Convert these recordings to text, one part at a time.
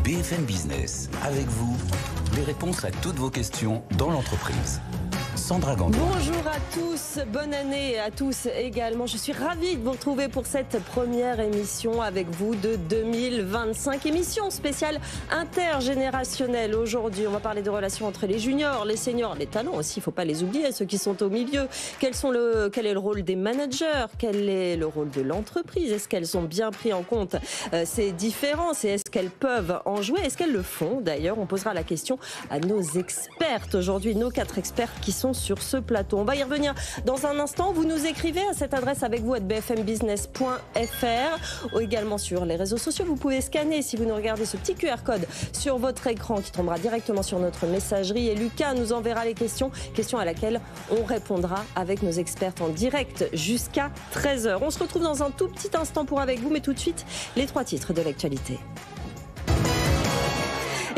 BFM Business, avec vous, les réponses à toutes vos questions dans l'entreprise. Sandra Gandoin. Bonjour à tous, bonne année à tous également. Je suis ravie de vous retrouver pour cette première émission avec vous de 2025. Émission spéciale intergénérationnelle. Aujourd'hui, on va parler de relations entre les juniors, les seniors, les talents aussi, il ne faut pas les oublier, ceux qui sont au milieu. Quel est le rôle des managers? Quel est le rôle de l'entreprise? Est-ce qu'elles ont bien pris en compte ces différences et est-ce qu'elles peuvent en jouer? Est-ce qu'elles le font d'ailleurs? On posera la question à nos expertes aujourd'hui, nos 4 experts qui sont sur ce plateau. On va y revenir dans un instant. Vous nous écrivez à cette adresse avec vous @bfmbusiness.fr ou également sur les réseaux sociaux. Vous pouvez scanner si vous nous regardez ce petit QR code sur votre écran qui tombera directement sur notre messagerie et Lucas nous enverra les questions à laquelle on répondra avec nos experts en direct jusqu'à 13h. On se retrouve dans un tout petit instant pour avec vous, mais tout de suite les 3 titres de l'actualité.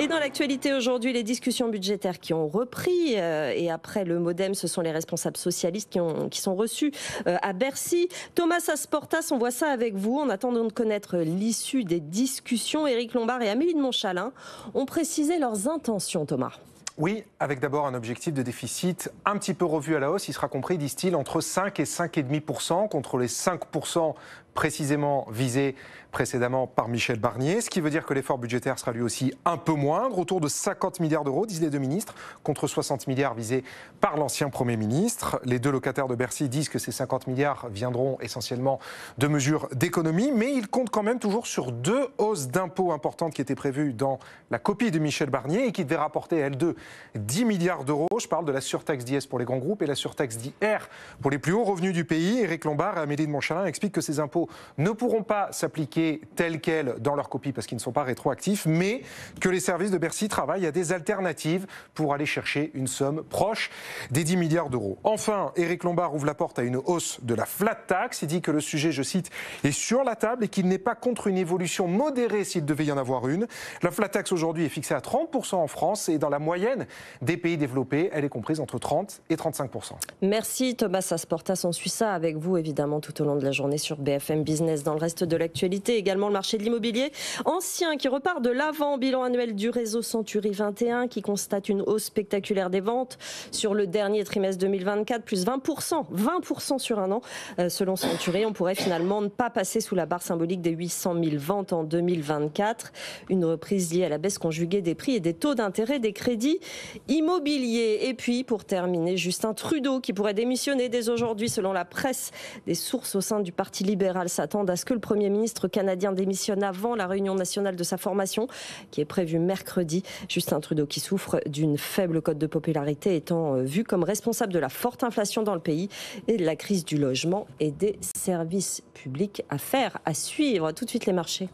Et dans l'actualité aujourd'hui, les discussions budgétaires qui ont repris et après le MoDem, ce sont les responsables socialistes qui sont reçus à Bercy. Thomas Asportas, on voit ça avec vous. En attendant de connaître l'issue des discussions, Éric Lombard et Amélie de Montchalin ont précisé leurs intentions, Thomas. Oui, avec d'abord un objectif de déficit un petit peu revu à la hausse. Il sera compris, disent-ils, entre 5 et 5,5% contre les 5% précisément visés précédemment par Michel Barnier, ce qui veut dire que l'effort budgétaire sera lui aussi un peu moindre, autour de 50 milliards d'euros, disent les 2 ministres, contre 60 milliards visés par l'ancien Premier ministre. Les 2 locataires de Bercy disent que ces 50 milliards viendront essentiellement de mesures d'économie, mais ils comptent quand même toujours sur 2 hausses d'impôts importantes qui étaient prévues dans la copie de Michel Barnier et qui devaient rapporter, elles deux, 10 milliards d'euros. Je parle de la surtaxe d'IS pour les grands groupes et la surtaxe d'IR pour les plus hauts revenus du pays. Éric Lombard et Amélie de Montchalin expliquent que ces impôts ne pourront pas s'appliquer tels quels dans leur copie parce qu'ils ne sont pas rétroactifs, mais que les services de Bercy travaillent à des alternatives pour aller chercher une somme proche des 10 milliards d'euros. Enfin, Éric Lombard ouvre la porte à une hausse de la flat tax. Il dit que le sujet, je cite, est sur la table et qu'il n'est pas contre une évolution modérée s'il devait y en avoir une. La flat tax aujourd'hui est fixée à 30% en France et dans la moyenne des pays développés, elle est comprise entre 30 et 35%. Merci Thomas Asportas. On suit ça avec vous évidemment tout au long de la journée sur BFM Business. Dans le reste de l'actualité, également le marché de l'immobilier ancien qui repart de l'avant. Bilan annuel du réseau Century 21 qui constate une hausse spectaculaire des ventes sur le dernier trimestre 2024, plus 20% sur un an. Selon Century, on pourrait finalement ne pas passer sous la barre symbolique des 800 000 ventes en 2024. Une reprise liée à la baisse conjuguée des prix et des taux d'intérêt des crédits immobiliers. Et puis, pour terminer, Justin Trudeau qui pourrait démissionner dès aujourd'hui. Selon la presse, des sources au sein du Parti libéral s'attendent à ce que le Premier ministre canadien démissionne avant la réunion nationale de sa formation qui est prévue mercredi. Justin Trudeau qui souffre d'une faible cote de popularité étant vu comme responsable de la forte inflation dans le pays et de la crise du logement et des services publics. Affaire à suivre. Tout de suite les marchés.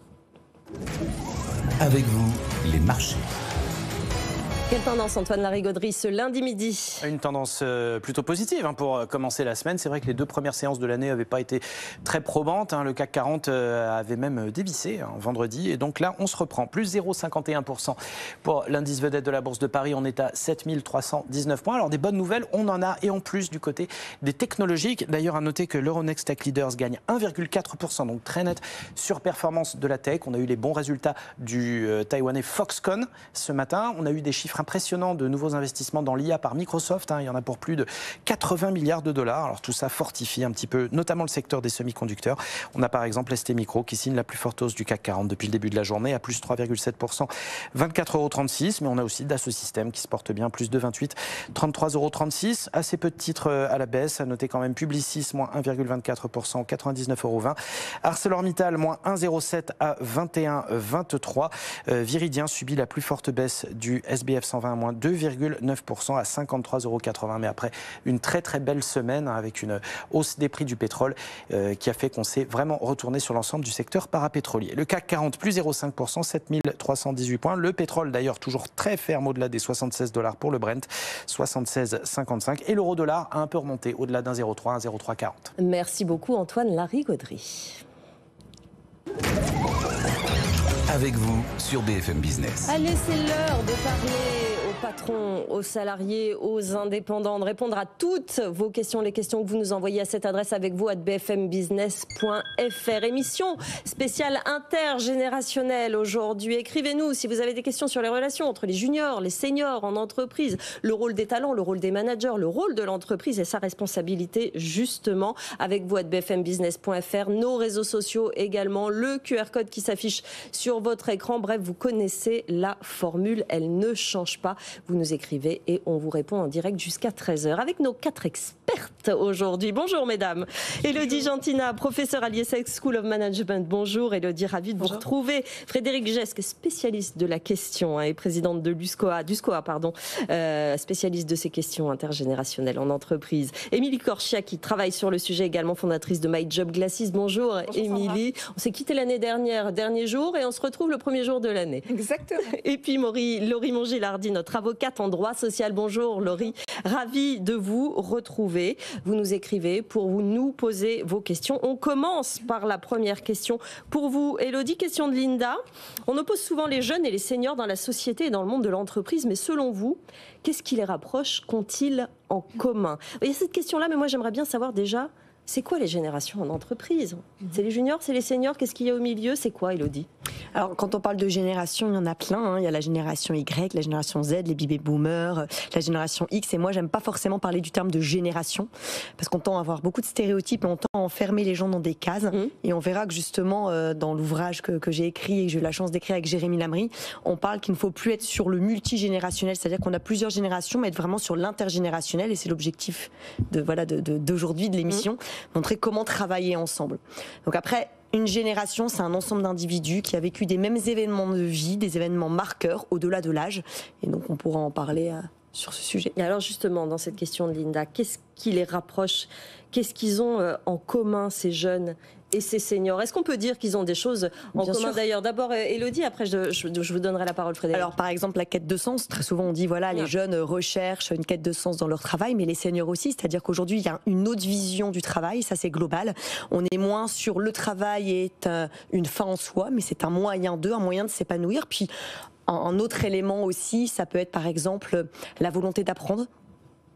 Avec vous, les marchés. Quelle tendance, Antoine Larigauderie, ce lundi midi? Une tendance plutôt positive pour commencer la semaine. C'est vrai que les 2 premières séances de l'année n'avaient pas été très probantes. Le CAC 40 avait même dévissé vendredi. Et donc là, on se reprend. Plus 0,51% pour l'indice vedette de la Bourse de Paris. On est à 7319 points. Alors des bonnes nouvelles, on en a. Et en plus du côté des technologiques. D'ailleurs, à noter que l'Euronext Tech Leaders gagne 1,4%. Donc très nette surperformance de la tech. On a eu les bons résultats du taïwanais Foxconn ce matin. On a eu des chiffres impressionnant de nouveaux investissements dans l'IA par Microsoft. Il y en a pour plus de 80 milliards de dollars. Alors tout ça fortifie un petit peu, notamment le secteur des semi-conducteurs. On a par exemple ST Micro qui signe la plus forte hausse du CAC 40 depuis le début de la journée à plus 3,7%, 24,36 €. Mais on a aussi Dassault Systèmes qui se porte bien, plus de 28, 33,36 €. Assez peu de titres à la baisse. À noter quand même Publicis, moins 1,24%, 99,20 €. ArcelorMittal, moins 1,07 à 21,23 €. Viridien subit la plus forte baisse du SBF 120, moins 2,9% à 53,80 €. Mais après une très très belle semaine avec une hausse des prix du pétrole qui a fait qu'on s'est vraiment retourné sur l'ensemble du secteur parapétrolier. Le CAC 40 plus 0,5%, 7318 points. Le pétrole d'ailleurs toujours très ferme au-delà des 76 $ pour le Brent, 76,55. Et l'euro dollar a un peu remonté au-delà d'un 0,3, 1,0340. Merci beaucoup Antoine Larigauderie. Avec vous sur BFM Business. Allez, c'est l'heure de parler au patrons, aux salariés, aux indépendants, de répondre à toutes vos questions, les questions que vous nous envoyez à cette adresse avec vous @bfmbusiness.fr. Émission spéciale intergénérationnelle aujourd'hui. Écrivez-nous si vous avez des questions sur les relations entre les juniors, les seniors en entreprise, le rôle des talents, le rôle des managers, le rôle de l'entreprise et sa responsabilité justement avec vous @bfmbusiness.fr, nos réseaux sociaux également, le QR code qui s'affiche sur votre écran. Bref, vous connaissez la formule, elle ne change pas. Vous nous écrivez et on vous répond en direct jusqu'à 13h avec nos 4 expertes aujourd'hui. Bonjour mesdames. Élodie Gentina, professeure à l'IESEG School of Management. Bonjour Élodie, ravie de vous retrouver. Frédéric Gesque, spécialiste de la question et présidente de l'USCOA, spécialiste de ces questions intergénérationnelles en entreprise. Émilie Corchia qui travaille sur le sujet également, fondatrice de My Job Glasses. Bonjour Émilie. On s'est quitté l'année dernière, dernier jour, et on se retrouve le premier jour de l'année. Exactement. Et puis Laurie Mongilardi, notre avocate en droit social. Bonjour Laurie, ravie de vous retrouver. Vous nous écrivez pour nous poser vos questions. On commence par la première question pour vous Élodie, question de Linda. On oppose souvent les jeunes et les seniors dans la société et dans le monde de l'entreprise, mais selon vous, qu'est-ce qui les rapproche, qu'ont-ils en commun? Il y a cette question-là, mais moi j'aimerais bien savoir déjà, c'est quoi les générations en entreprise? C'est les juniors, c'est les seniors, qu'est-ce qu'il y a au milieu? C'est quoi Élodie? Alors, quand on parle de génération, il y en a plein. Hein. Il y a la génération Y, la génération Z, les baby boomers, la génération X. Et moi, j'aime pas forcément parler du terme de génération, parce qu'on tend à avoir beaucoup de stéréotypes et on tend à enfermer les gens dans des cases. Et on verra que justement, dans l'ouvrage que j'ai écrit et que j'ai eu la chance d'écrire avec Jérémy Lamry, on parle qu'il ne faut plus être sur le multigénérationnel, c'est-à-dire qu'on a plusieurs générations, mais être vraiment sur l'intergénérationnel. Et c'est l'objectif d'aujourd'hui de l'émission, montrer comment travailler ensemble. Donc après, une génération, c'est un ensemble d'individus qui a vécu des mêmes événements de vie, des événements marqueurs au-delà de l'âge. Et donc, on pourra en parler sur ce sujet. Et alors, justement, dans cette question de Linda, qu'est-ce qui les rapproche? Qu'est-ce qu'ils ont en commun, ces jeunes et ces seniors? Est-ce qu'on peut dire qu'ils ont des choses en commun d'ailleurs? D'abord, Élodie, après je vous donnerai la parole, Frédéric. Alors, par exemple, la quête de sens. Très souvent, on dit, voilà, les jeunes recherchent une quête de sens dans leur travail, mais les seniors aussi. C'est-à-dire qu'aujourd'hui, il y a une autre vision du travail. Ça, c'est global. On est moins sur le travail est une fin en soi, mais c'est un moyen de s'épanouir. Puis, un autre élément aussi, ça peut être, par exemple, la volonté d'apprendre.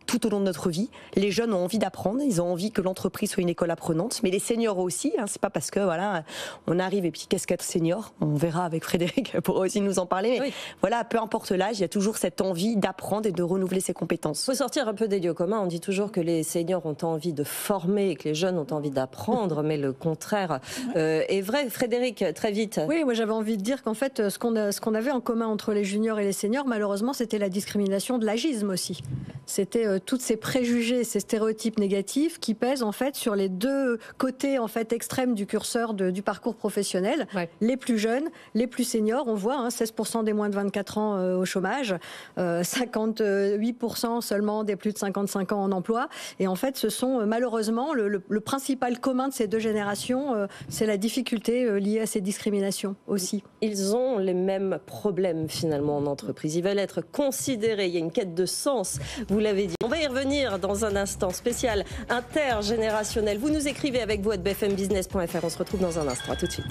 Tout au long de notre vie, les jeunes ont envie d'apprendre, ils ont envie que l'entreprise soit une école apprenante, mais les seniors aussi. Hein, c'est pas parce que voilà, on arrive et puis qu'est-ce qu'être senior? On verra avec Frédéric pour aussi nous en parler. Mais voilà, peu importe l'âge, il y a toujours cette envie d'apprendre et de renouveler ses compétences. Il faut sortir un peu des lieux communs. On dit toujours que les seniors ont envie de former et que les jeunes ont envie d'apprendre, mais le contraire est vrai. Frédéric, très vite. Oui, moi j'avais envie de dire qu'en fait, ce qu'on avait en commun entre les juniors et les seniors, malheureusement, c'était la discrimination de l'agisme aussi. C'était tous ces préjugés, ces stéréotypes négatifs qui pèsent en fait sur les deux côtés en fait extrêmes du curseur du parcours professionnel. Ouais. Les plus jeunes, les plus seniors, on voit 16% des moins de 24 ans au chômage, 58% seulement des plus de 55 ans en emploi. Et en fait, ce sont malheureusement le principal commun de ces deux générations, c'est la difficulté liée à ces discriminations aussi. Ils ont les mêmes problèmes finalement en entreprise. Ils veulent être considérés. Il y a une quête de sens. Vous l'avez dit. On va y revenir dans un instant spécial intergénérationnel. Vous nous écrivez avec vous @bfmbusiness.fr. On se retrouve dans un instant. À tout de suite.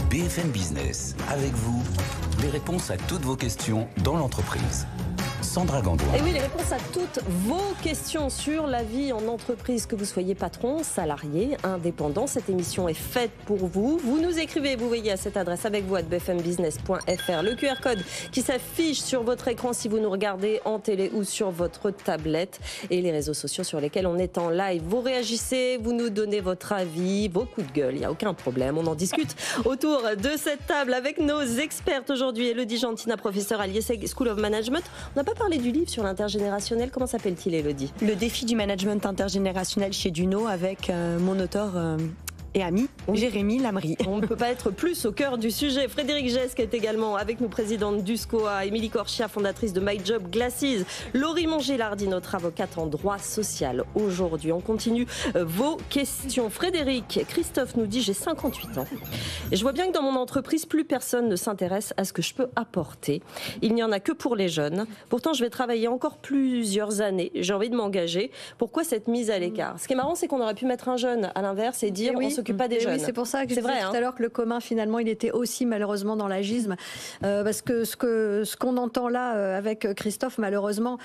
BFM Business, avec vous, les réponses à toutes vos questions dans l'entreprise. Sandra Gandoin. Et oui, les réponses à toutes vos questions sur la vie en entreprise, que vous soyez patron, salarié, indépendant. Cette émission est faite pour vous. Vous nous écrivez, vous voyez à cette adresse avec vous @bfmbusiness.fr. Le QR code qui s'affiche sur votre écran si vous nous regardez en télé ou sur votre tablette. Et les réseaux sociaux sur lesquels on est en live. Vous réagissez, vous nous donnez votre avis, vos coups de gueule. Il n'y a aucun problème. On en discute autour de cette table avec nos expertes aujourd'hui. Élodie Gentina, professeure à l'IESEG School of Management. On n'a pas parler du livre sur l'intergénérationnel. Comment s'appelle-t-il, Élodie? Le défi du management intergénérationnel chez Duno avec mon auteur et ami, Jérémy Lamry. On ne peut pas être plus au cœur du sujet. Frédéric Gesque est également avec nous, présidente d'USCOA. Émilie Corchia, fondatrice de My Job Glasses. Laurie Mongilardi, notre avocate en droit social. Aujourd'hui, on continue vos questions. Frédéric, Christophe nous dit, j'ai 58 ans. Et je vois bien que dans mon entreprise, plus personne ne s'intéresse à ce que je peux apporter. Il n'y en a que pour les jeunes. Pourtant, je vais travailler encore plusieurs années. J'ai envie de m'engager. Pourquoi cette mise à l'écart? Ce qui est marrant, c'est qu'on aurait pu mettre un jeune à l'inverse et dire, on s'occupe s'occupe pas des jeunes. Oui, c'est pour ça que je disais vrai, tout à l'heure que le commun, finalement, il était aussi malheureusement dans l'agisme. Parce que ce qu'on entend là avec Christophe, malheureusement,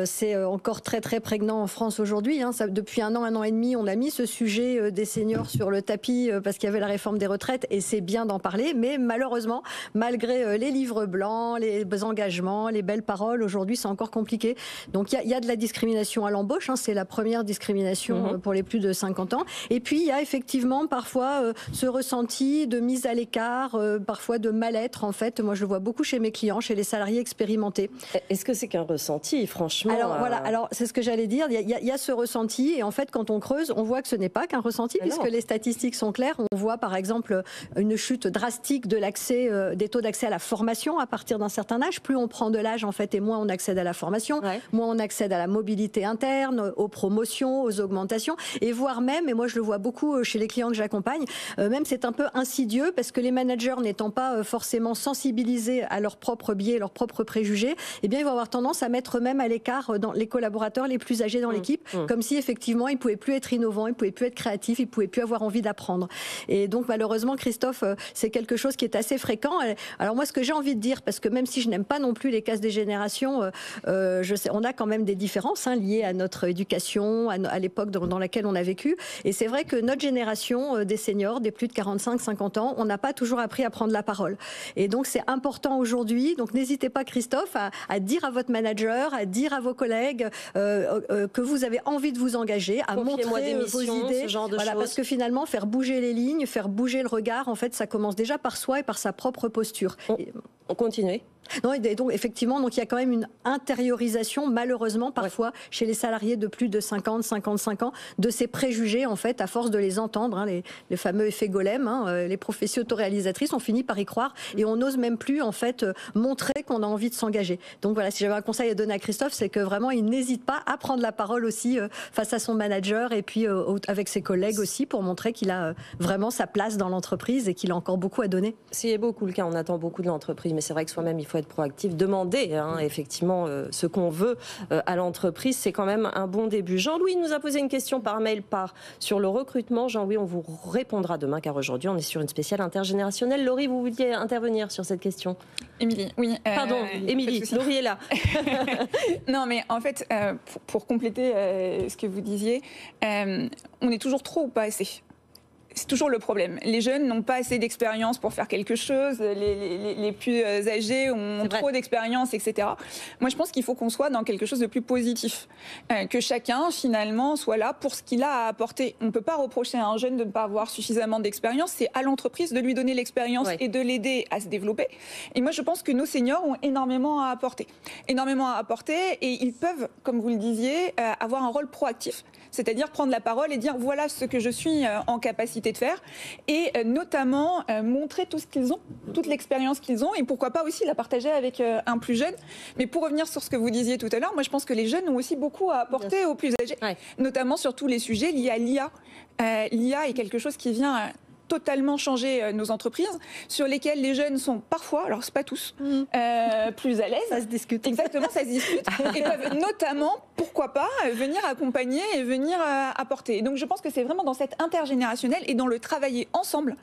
c'est encore très très prégnant en France aujourd'hui. Depuis un an et demi, on a mis ce sujet des seniors sur le tapis parce qu'il y avait la réforme des retraites et c'est bien d'en parler. Mais malheureusement, malgré les livres blancs, les engagements, les belles paroles, aujourd'hui c'est encore compliqué. Donc il y a de la discrimination à l'embauche, c'est la première discrimination pour les plus de 50 ans. Et puis il y a effectivement parfois ce ressenti de mise à l'écart, parfois de mal-être en fait. Moi je le vois beaucoup chez mes clients, chez les salariés expérimentés. Est-ce que c'est qu'un ressenti, franchement? Alors c'est ce que j'allais dire, il y a ce ressenti et en fait quand on creuse, on voit que ce n'est pas qu'un ressenti puisque les statistiques sont claires. On voit par exemple une chute drastique de l'accès, des taux d'accès à la formation à partir d'un certain âge. Plus on prend de l'âge en fait et moins on accède à la formation, moins on accède à la mobilité interne, aux promotions, aux augmentations et voire même, et moi je le vois beaucoup chez les clients que j'accompagne, même c'est un peu insidieux parce que les managers n'étant pas forcément sensibilisés à leurs propres biais, leurs propres préjugés, eh bien ils vont avoir tendance à mettre même à l'écart dans les collaborateurs les plus âgés dans l'équipe, comme si effectivement ils pouvaient plus être innovants, ils pouvaient plus être créatifs, ils pouvaient plus avoir envie d'apprendre. Et donc malheureusement Christophe, c'est quelque chose qui est assez fréquent. Alors moi ce que j'ai envie de dire, parce que même si je n'aime pas non plus les cases des générations, je sais, on a quand même des différences liées à notre éducation, à l'époque dans laquelle on a vécu. Et c'est vrai que notre génération des seniors, des plus de 45-50 ans, on n'a pas toujours appris à prendre la parole. Et donc c'est important aujourd'hui. Donc n'hésitez pas Christophe à dire à votre manager, à dire à vos collègues que vous avez envie de vous engager, à montrer vos idées. Ce genre de choses. Parce que finalement faire bouger les lignes, faire bouger le regard, en fait ça commence déjà par soi et par sa propre posture. On continue. Non, et donc effectivement, donc il y a quand même une intériorisation, malheureusement parfois chez les salariés de plus de 50, 55 ans, de ces préjugés en fait, à force de les entendre, les fameux effets golem, les prophéties autoréalisatrices, on finit par y croire et on n'ose même plus en fait montrer qu'on a envie de s'engager. Donc voilà, si j'avais un conseil à donner à Christophe, c'est que vraiment il n'hésite pas à prendre la parole aussi face à son manager et puis avec ses collègues aussi pour montrer qu'il a vraiment sa place dans l'entreprise et qu'il a encore beaucoup à donner. C'est beaucoup le cas, on attend beaucoup de l'entreprise, mais c'est vrai que soi-même il faut être proactif, demander effectivement ce qu'on veut à l'entreprise, c'est quand même un bon début. Jean-Louis nous a posé une question par mail sur le recrutement. Jean-Louis, on vous répondra demain car aujourd'hui on est sur une spéciale intergénérationnelle. Laurie, vous vouliez intervenir sur cette question? Émilie, oui. Pardon, Émilie, Laurie est là. Non, mais en fait, pour compléter ce que vous disiez, on est toujours trop ou pas assez. C'est toujours le problème. Les jeunes n'ont pas assez d'expérience pour faire quelque chose, les plus âgés ont trop d'expérience, etc. Moi, je pense qu'il faut qu'on soit dans quelque chose de plus positif, que chacun, finalement, soit là pour ce qu'il a à apporter. On ne peut pas reprocher à un jeune de ne pas avoir suffisamment d'expérience, c'est à l'entreprise de lui donner l'expérience et de l'aider à se développer. Et moi, je pense que nos seniors ont énormément à apporter. Et ils peuvent, comme vous le disiez, avoir un rôle proactif. C'est-à-dire prendre la parole et dire voilà ce que je suis en capacité de faire et notamment montrer tout ce qu'ils ont, toute l'expérience qu'ils ont et pourquoi pas aussi la partager avec un plus jeune. Mais pour revenir sur ce que vous disiez tout à l'heure, moi je pense que les jeunes ont aussi beaucoup à apporter aux plus âgés, notamment sur tous les sujets liés à l'IA. L'IA est quelque chose qui vient totalement changer nos entreprises, sur lesquelles les jeunes sont parfois, alors c'est pas tous, plus à l'aise. Ça se discute. Exactement, ça se discute. Et peuvent notamment, pourquoi pas, venir accompagner et venir apporter. Et donc je pense que c'est vraiment dans cette intergénérationnel et dans le travailler ensemble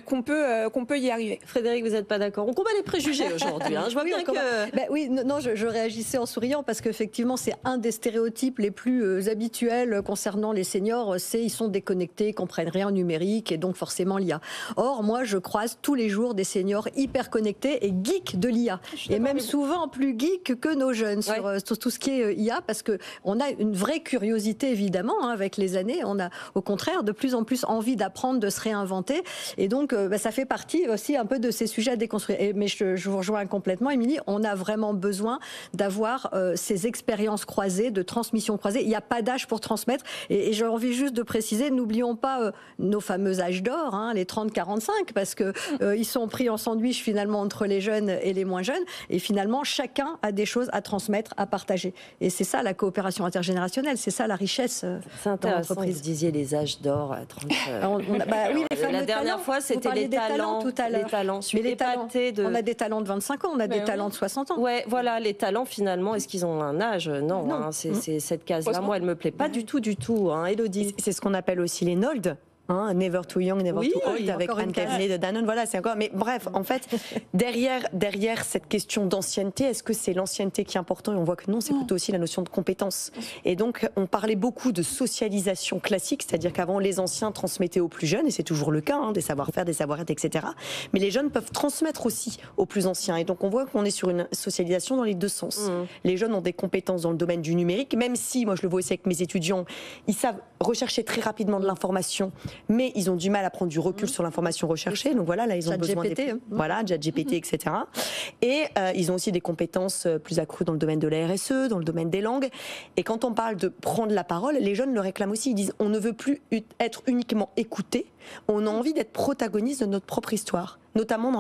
qu'on peut y arriver. Frédéric, vous n'êtes pas d'accord? On combat les préjugés aujourd'hui. Je vois bien que... je réagissais en souriant parce qu'effectivement, c'est un des stéréotypes les plus habituels concernant les seniors. C'est ils sont déconnectés, ils comprennent rien en numérique et donc forcément l'IA. Or, moi, je croise tous les jours des seniors hyper connectés et geeks de l'IA. Et même souvent plus geeks que nos jeunes sur tout ce qui est IA parce qu'on a une vraie curiosité, évidemment, avec les années. On a, au contraire, de plus en plus envie d'apprendre, de se réinventer. Et donc, ça fait partie aussi un peu de ces sujets à déconstruire. Mais je vous rejoins complètement, Émilie, on a vraiment besoin d'avoir ces expériences croisées, de transmission croisée. Il n'y a pas d'âge pour transmettre. Et j'ai envie juste de préciser, n'oublions pas nos fameux âges d'or, les 30-45, parce qu'ils sont pris en sandwich finalement entre les jeunes et les moins jeunes. Et finalement, chacun a des choses à transmettre, à partager. Et c'est ça la coopération intergénérationnelle, c'est ça la richesse c'est intéressant, vous disiez les âges d'or à 30... oui, les fameux la dernière fois, c'était les talents tout à l'heure. Les talents. Mais les talents, on a des talents de 25 ans, on a des talents de 60 ans. Ouais, voilà, les talents finalement, est-ce qu'ils ont un âge? Non, c'est cette case-là. Moi, elle me plaît pas du tout, Élodie. C'est ce qu'on appelle aussi les nolds. Never Too Young, Never Too Old, avec Anne Cazenay de Danone. Voilà, c'est encore. Mais bref, en fait, derrière cette question d'ancienneté, est-ce que c'est l'ancienneté qui est importante? Et on voit que non, c'est plutôt aussi la notion de compétence. Et donc, on parlait beaucoup de socialisation classique, c'est-à-dire qu'avant, les anciens transmettaient aux plus jeunes, et c'est toujours le cas, des savoir-faire, des savoir-être, etc. Mais les jeunes peuvent transmettre aussi aux plus anciens. Et donc, on voit qu'on est sur une socialisation dans les deux sens. Les jeunes ont des compétences dans le domaine du numérique, même si, moi, je le vois aussi avec mes étudiants, ils savent rechercher très rapidement de l'information, mais ils ont du mal à prendre du recul sur l'information recherchée. Donc voilà, là, ils ont besoin ChatGPT, etc. Et ils ont aussi des compétences plus accrues dans le domaine de la RSE, dans le domaine des langues. Et quand on parle de prendre la parole, les jeunes le réclament aussi. Ils disent, on ne veut plus être uniquement écouté, on a envie d'être protagoniste de notre propre histoire, notamment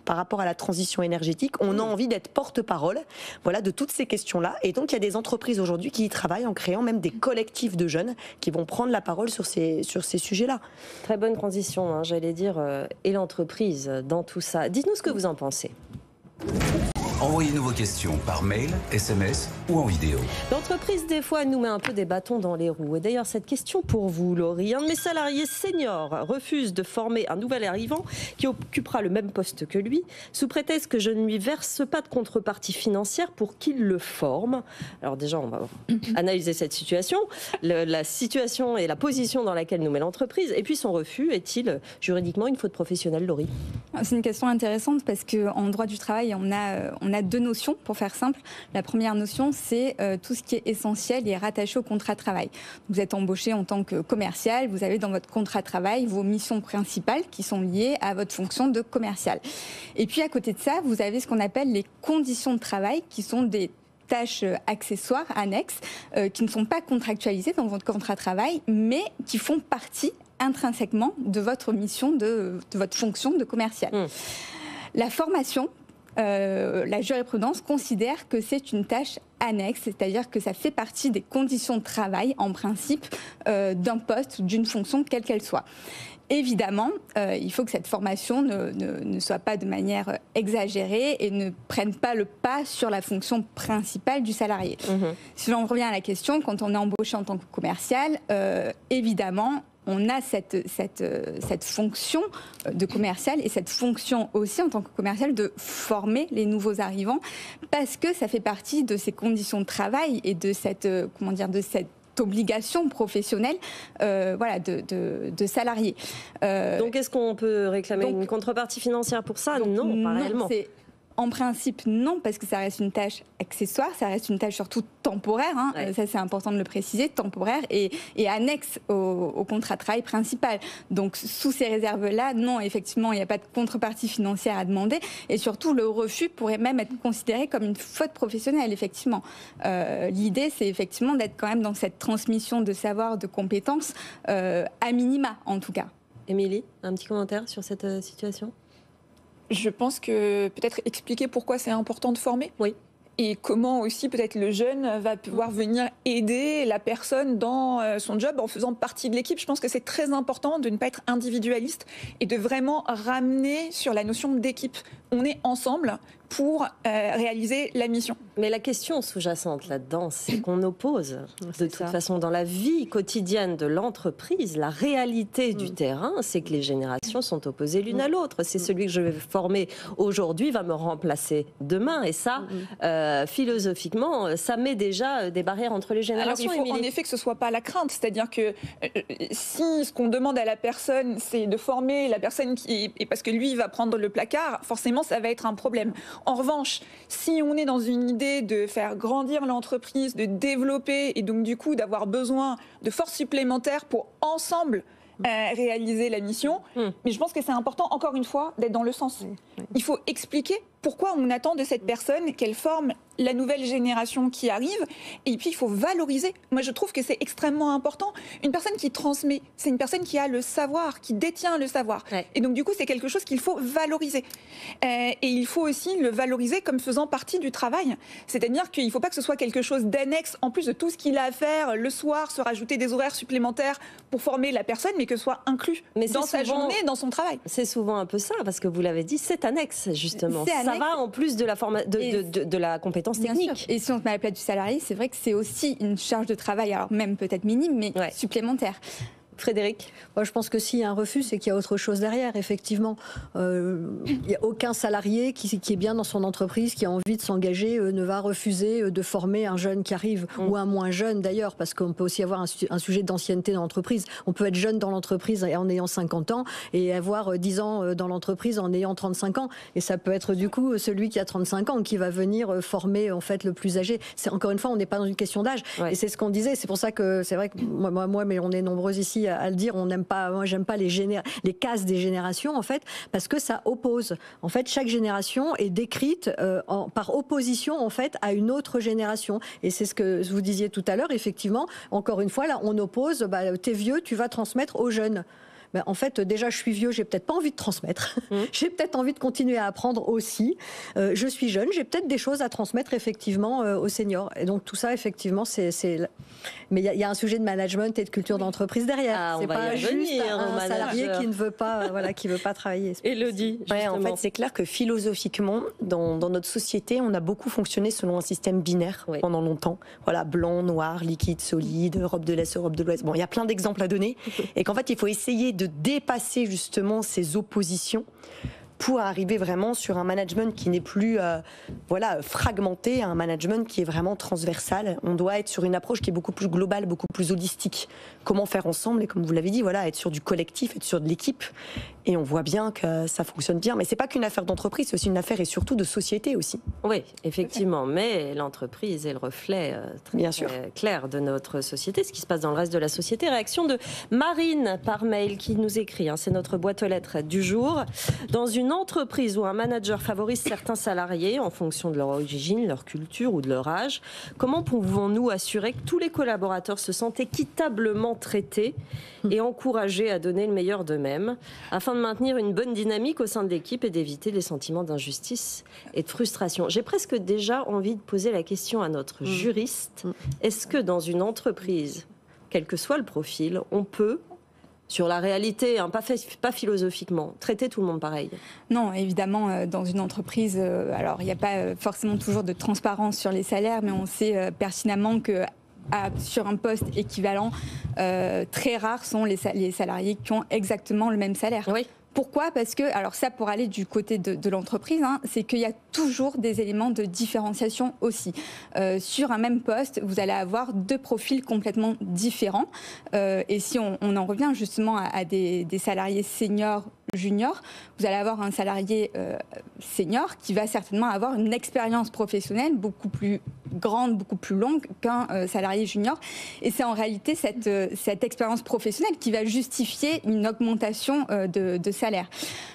par rapport à la transition énergétique. On a envie d'être porte-parole, de toutes ces questions-là. Et donc, il y a des entreprises aujourd'hui qui y travaillent en créant même des collectifs de jeunes qui vont prendre la parole sur ces sujets-là. Très bonne transition, j'allais dire, et l'entreprise dans tout ça. Dites-nous ce que vous en pensez. Envoyez-nous vos questions par mail, SMS ou en vidéo. L'entreprise, des fois, nous met un peu des bâtons dans les roues. Et d'ailleurs, cette question pour vous, Laurie. Un de mes salariés seniors refuse de former un nouvel arrivant qui occupera le même poste que lui, sous prétexte que je ne lui verse pas de contrepartie financière pour qu'il le forme. Alors déjà, on va analyser cette situation, la situation et la position dans laquelle nous met l'entreprise. Et puis, son refus est-il juridiquement une faute professionnelle, Laurie? C'est une question intéressante parce qu'en droit du travail, on a deux notions, pour faire simple. La première notion, c'est tout ce qui est essentiel et rattaché au contrat de travail. Vous êtes embauché en tant que commercial, vous avez dans votre contrat de travail vos missions principales qui sont liées à votre fonction de commercial. Et puis à côté de ça, vous avez ce qu'on appelle les conditions de travail qui sont des tâches accessoires, annexes, qui ne sont pas contractualisées dans votre contrat de travail, mais qui font partie intrinsèquement de votre mission, de votre fonction de commercial. La formation, la jurisprudence considère que c'est une tâche annexe, c'est-à-dire que ça fait partie des conditions de travail, en principe, d'un poste ou d'une fonction, quelle qu'elle soit. Évidemment, il faut que cette formation ne soit pas de manière exagérée et ne prenne pas le pas sur la fonction principale du salarié. Si l'on revient à la question, quand on est embauché en tant que commercial, évidemment, on a cette fonction de commercial et cette fonction aussi en tant que commercial de former les nouveaux arrivants parce que ça fait partie de ces conditions de travail et de cette obligation professionnelle de salariés. Donc est-ce qu'on peut réclamer une contrepartie financière pour ça? Non, pas réellement. En principe, non, parce que ça reste une tâche accessoire, ça reste une tâche surtout temporaire, ça c'est important de le préciser, temporaire et annexe au contrat de travail principal. Donc sous ces réserves-là, non, effectivement, il n'y a pas de contrepartie financière à demander et surtout le refus pourrait même être considéré comme une faute professionnelle, effectivement. L'idée, c'est effectivement d'être quand même dans cette transmission de savoir, de compétences, à minima en tout cas. Émilie, un petit commentaire sur cette situation ? Je pense que peut-être expliquer pourquoi c'est important de former. Oui. Et comment aussi peut-être le jeune va pouvoir venir aider la personne dans son job en faisant partie de l'équipe. Je pense que c'est très important de ne pas être individualiste et de vraiment ramener sur la notion d'équipe. On est ensemble pour réaliser la mission. Mais la question sous-jacente là-dedans, c'est qu'on oppose de toute façon dans la vie quotidienne de l'entreprise, la réalité du terrain, c'est que les générations sont opposées l'une à l'autre. C'est celui que je vais former aujourd'hui va me remplacer demain. Et ça, philosophiquement, ça met déjà des barrières entre les générations. Alors il faut en effet que ce ne soit pas la crainte. C'est-à-dire que si ce qu'on demande à la personne, c'est de former la personne et parce que lui, il va prendre le placard, forcément, ça va être un problème. En revanche, si on est dans une idée de faire grandir l'entreprise, de développer et donc du coup d'avoir besoin de forces supplémentaires pour ensemble réaliser la mission, mais je pense que c'est important, encore une fois, d'être dans le sens. Il faut expliquer pourquoi on attend de cette personne qu'elle forme la nouvelle génération qui arrive, et puis il faut valoriser. Moi, je trouve que c'est extrêmement important. Une personne qui transmet, c'est une personne qui a le savoir, qui détient le savoir. Et donc, du coup, c'est quelque chose qu'il faut valoriser. Et il faut aussi le valoriser comme faisant partie du travail. C'est-à-dire qu'il ne faut pas que ce soit quelque chose d'annexe, en plus de tout ce qu'il a à faire le soir, se rajouter des horaires supplémentaires pour former la personne, mais que ce soit inclus dans sa journée, dans son travail. C'est souvent un peu ça, parce que vous l'avez dit, c'est annexe, justement. Ça va en plus de la compétence technique. Et si on se met à la place du salarié, c'est vrai que c'est aussi une charge de travail, alors même peut-être minime, mais supplémentaire. Frédéric? Moi, je pense que s'il y a un refus, c'est qu'il y a autre chose derrière, effectivement. Il n'y a aucun salarié qui est bien dans son entreprise, qui a envie de s'engager, ne va refuser de former un jeune qui arrive, ou un moins jeune d'ailleurs, parce qu'on peut aussi avoir un sujet d'ancienneté dans l'entreprise. On peut être jeune dans l'entreprise en ayant 50 ans et avoir 10 ans dans l'entreprise en ayant 35 ans. Et ça peut être du coup celui qui a 35 ans qui va venir former en fait le plus âgé. C'est, encore une fois, on n'est pas dans une question d'âge. Ouais. Et c'est ce qu'on disait. C'est pour ça que c'est vrai que moi, mais on est nombreux ici à le dire, on n'aime pas, moi j'aime pas les cases des générations en fait, parce que ça oppose. En fait, chaque génération est décrite par opposition en fait à une autre génération. Et c'est ce que vous disiez tout à l'heure, effectivement, encore une fois, là on oppose, t'es vieux, tu vas transmettre aux jeunes. Ben, en fait, déjà, je suis vieux, j'ai peut-être pas envie de transmettre. J'ai peut-être envie de continuer à apprendre aussi. Je suis jeune, j'ai peut-être des choses à transmettre effectivement aux seniors. Et donc tout ça, effectivement, c'est... Mais il y a un sujet de management et de culture d'entreprise derrière. C'est pas juste un salarié qui ne veut pas, qui veut pas travailler. Élodie, en fait, c'est clair que philosophiquement, dans notre société, on a beaucoup fonctionné selon un système binaire pendant longtemps. Voilà, blanc, noir, liquide, solide, Europe de l'Est, Europe de l'Ouest. Bon, il y a plein d'exemples à donner. Et qu'en fait, il faut essayer de dépasser justement ces oppositions pour arriver vraiment sur un management qui n'est plus fragmenté, un management qui est vraiment transversal. On doit être sur une approche qui est beaucoup plus globale, beaucoup plus holistique. Comment faire ensemble, et comme vous l'avez dit, être sur du collectif, être sur de l'équipe. Et on voit bien que ça fonctionne bien. Mais c'est pas qu'une affaire d'entreprise, c'est aussi une affaire et surtout de société aussi. Oui, effectivement. Mais l'entreprise est le reflet très clair de notre société, ce qui se passe dans le reste de la société. Réaction de Marine par mail qui nous écrit, c'est notre boîte aux lettres du jour. Dans une entreprise où un manager favorise certains salariés en fonction de leur origine, leur culture ou de leur âge, comment pouvons-nous assurer que tous les collaborateurs se sentent équitablement traités et encouragés à donner le meilleur d'eux-mêmes afin de maintenir une bonne dynamique au sein de l'équipe et d'éviter les sentiments d'injustice et de frustration? J'ai presque déjà envie de poser la question à notre juriste. Est-ce que dans une entreprise, quel que soit le profil, on peut, sur la réalité, pas philosophiquement, traiter tout le monde pareil? Non, évidemment, dans une entreprise, alors il n'y a pas forcément toujours de transparence sur les salaires, mais on sait pertinemment que sur un poste équivalent, très rares sont les salariés qui ont exactement le même salaire. Oui. Pourquoi ? Parce que, alors ça pour aller du côté de l'entreprise, c'est qu'il y a toujours des éléments de différenciation aussi. Sur un même poste, vous allez avoir deux profils complètement différents. Et si on en revient justement à des salariés seniors, juniors, vous allez avoir un salarié senior qui va certainement avoir une expérience professionnelle beaucoup plus grande, beaucoup plus longue qu'un salarié junior. Et c'est en réalité cette expérience professionnelle qui va justifier une augmentation de salaire.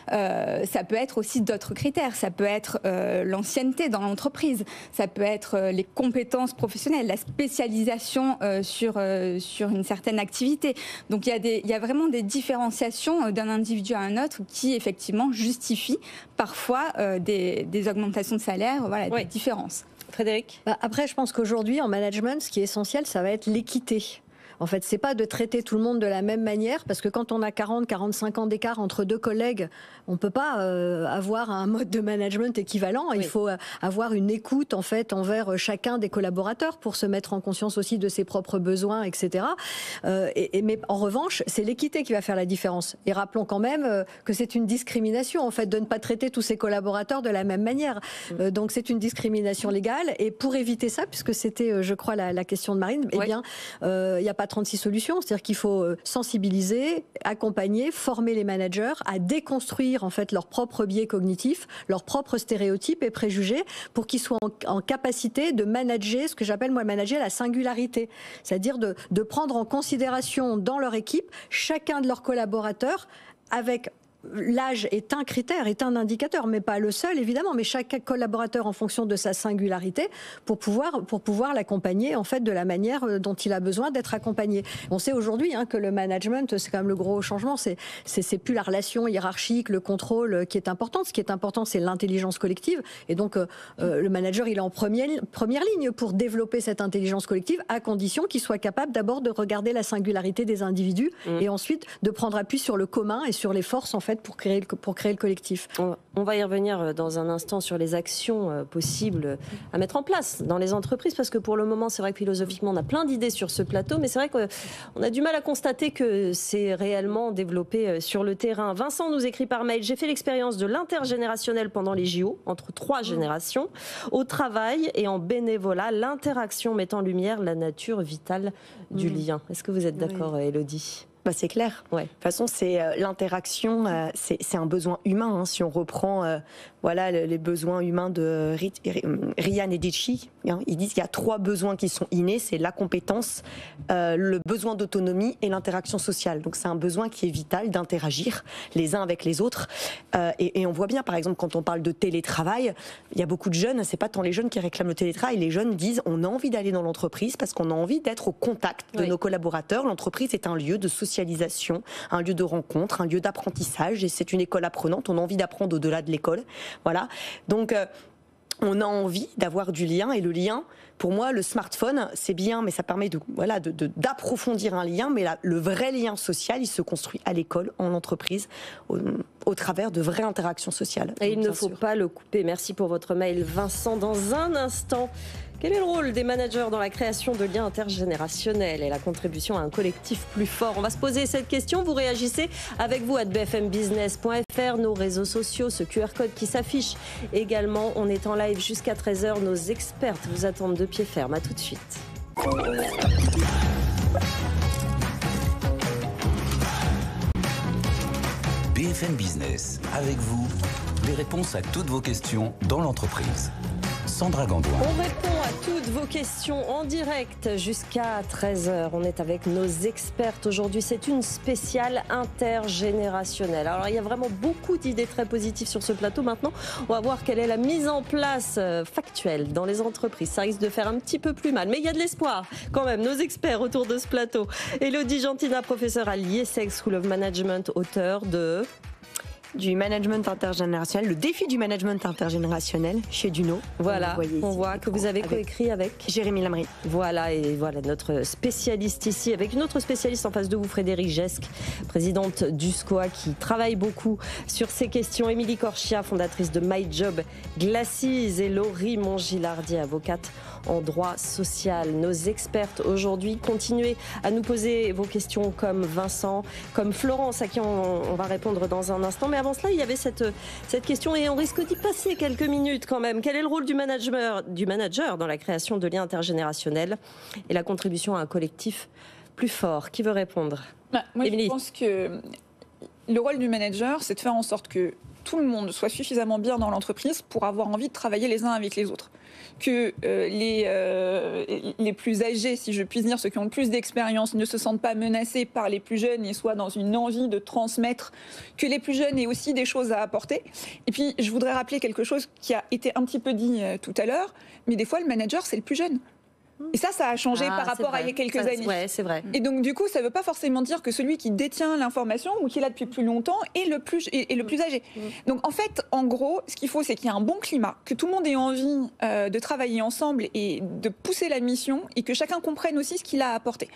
Ça peut être aussi d'autres critères. Ça peut être l'ancienneté dans l'entreprise. Ça peut être les compétences professionnelles, la spécialisation sur une certaine activité. Donc il y a vraiment des différenciations d'un individu à un autre qui effectivement justifient parfois des augmentations de salaire, des différences. Frédéric ? Après, je pense qu'aujourd'hui, en management, ce qui est essentiel, ça va être l'équité. En fait, c'est pas de traiter tout le monde de la même manière, parce que quand on a 40, 45 ans d'écart entre deux collègues, on peut pas avoir un mode de management équivalent. Oui. Il faut avoir une écoute, en fait, envers chacun des collaborateurs pour se mettre en conscience aussi de ses propres besoins, etc. Mais en revanche, c'est l'équité qui va faire la différence. Et rappelons quand même que c'est une discrimination, en fait, de ne pas traiter tous ses collaborateurs de la même manière. Donc, c'est une discrimination légale. Et pour éviter ça, puisque c'était, je crois, la question de Marine, eh bien, il n'y a pas 36 solutions, c'est-à-dire qu'il faut sensibiliser, accompagner, former les managers à déconstruire en fait leurs propres biais cognitifs, leurs propres stéréotypes et préjugés pour qu'ils soient en capacité de manager ce que j'appelle moi manager la singularité, c'est-à-dire de prendre en considération dans leur équipe chacun de leurs collaborateurs avec... L'âge est un critère, est un indicateur, mais pas le seul évidemment, mais chaque collaborateur en fonction de sa singularité pour pouvoir l'accompagner en fait de la manière dont il a besoin d'être accompagné. On sait aujourd'hui que le management, c'est quand même le gros changement, c'est plus la relation hiérarchique, le contrôle qui est important. Ce qui est important, c'est l'intelligence collective, et donc le manager il est en première ligne pour développer cette intelligence collective à condition qu'il soit capable d'abord de regarder la singularité des individus et ensuite de prendre appui sur le commun et sur les forces en fait fait pour créer le collectif. On va y revenir dans un instant sur les actions possibles à mettre en place dans les entreprises, parce que pour le moment, c'est vrai que philosophiquement, on a plein d'idées sur ce plateau, mais c'est vrai qu'on a du mal à constater que c'est réellement développé sur le terrain. Vincent nous écrit par mail: j'ai fait l'expérience de l'intergénérationnel pendant les JO, entre 3 générations, au travail et en bénévolat, l'interaction met en lumière la nature vitale du lien. Est-ce que vous êtes d'accord, Élodie ? C'est clair. Ouais. De toute façon, c'est l'interaction, c'est un besoin humain. Hein. Si on reprend les besoins humains de Ryan et Dichi, ils disent qu'il y a 3 besoins qui sont innés, c'est la compétence, le besoin d'autonomie et l'interaction sociale. Donc c'est un besoin qui est vital d'interagir les uns avec les autres. Et on voit bien, par exemple, quand on parle de télétravail, il y a beaucoup de jeunes, c'est pas tant les jeunes qui réclament le télétravail, les jeunes disent on a envie d'aller dans l'entreprise parce qu'on a envie d'être au contact de nos collaborateurs. L'entreprise est un lieu de socialisation, un lieu de rencontre, un lieu d'apprentissage, et c'est une école apprenante, on a envie d'apprendre au-delà de l'école. Voilà. Donc, on a envie d'avoir du lien, et le lien, pour moi, le smartphone, c'est bien, mais ça permet d'approfondir un lien, mais le vrai lien social, il se construit à l'école, en entreprise, au travers de vraies interactions sociales. Et il ne faut pas le couper. Merci pour votre mail, Vincent. Dans un instant, quel est le rôle des managers dans la création de liens intergénérationnels et la contribution à un collectif plus fort? On va se poser cette question. Vous réagissez avec vous à bfmbusiness.fr, nos réseaux sociaux, ce QR code qui s'affiche également. On est en live jusqu'à 13h. Nos expertes vous attendent de pied ferme. À tout de suite. BFM Business, avec vous, les réponses à toutes vos questions dans l'entreprise. Sandra Gandoin. On répond à toutes vos questions en direct jusqu'à 13h. On est avec nos expertes. Aujourd'hui, c'est une spéciale intergénérationnelle. Alors, il y a vraiment beaucoup d'idées très positives sur ce plateau. Maintenant, on va voir quelle est la mise en place factuelle dans les entreprises. Ça risque de faire un petit peu plus mal, mais il y a de l'espoir quand même. Nos experts autour de ce plateau. Élodie Gentina, professeure à l'IESEG School of Management, auteure du management intergénérationnel, le défi du management intergénérationnel chez Duno. Voilà, on voit que vous avez coécrit avec Jérémy Lamry. Voilà, et voilà notre spécialiste ici, avec une autre spécialiste en face de vous, Frédéric Gesque, présidente du SCOA, qui travaille beaucoup sur ces questions. Émilie Corchia, fondatrice de My Job Glasses, et Laurie Mongilardi, avocate en droit social. Nos expertes aujourd'hui, continuez à nous poser vos questions comme Vincent, comme Florence, à qui on va répondre dans un instant. Mais avant cela, il y avait cette question, et on risque d'y passer quelques minutes quand même. Quel est le rôle du manager dans la création de liens intergénérationnels et la contribution à un collectif plus fort? Qui veut répondre? Moi, Émilie. Je pense que le rôle du manager, c'est de faire en sorte que tout le monde soit suffisamment bien dans l'entreprise pour avoir envie de travailler les uns avec les autres. Que les plus âgés, si je puis dire, ceux qui ont le plus d'expérience, ne se sentent pas menacés par les plus jeunes et soient dans une envie de transmettre, que les plus jeunes aient aussi des choses à apporter. Et puis, je voudrais rappeler quelque chose qui a été un petit peu dit tout à l'heure, mais des fois, le manager, c'est le plus jeune. Et ça a changé par rapport à il y a quelques années. Ouais, c'est vrai. Et donc, du coup, ça ne veut pas forcément dire que celui qui détient l'information ou qui est là depuis plus longtemps est le plus âgé. Donc, en fait, en gros, ce qu'il faut, c'est qu'il y ait un bon climat, que tout le monde ait envie de travailler ensemble et de pousser la mission, et que chacun comprenne aussi ce qu'il a à apporter.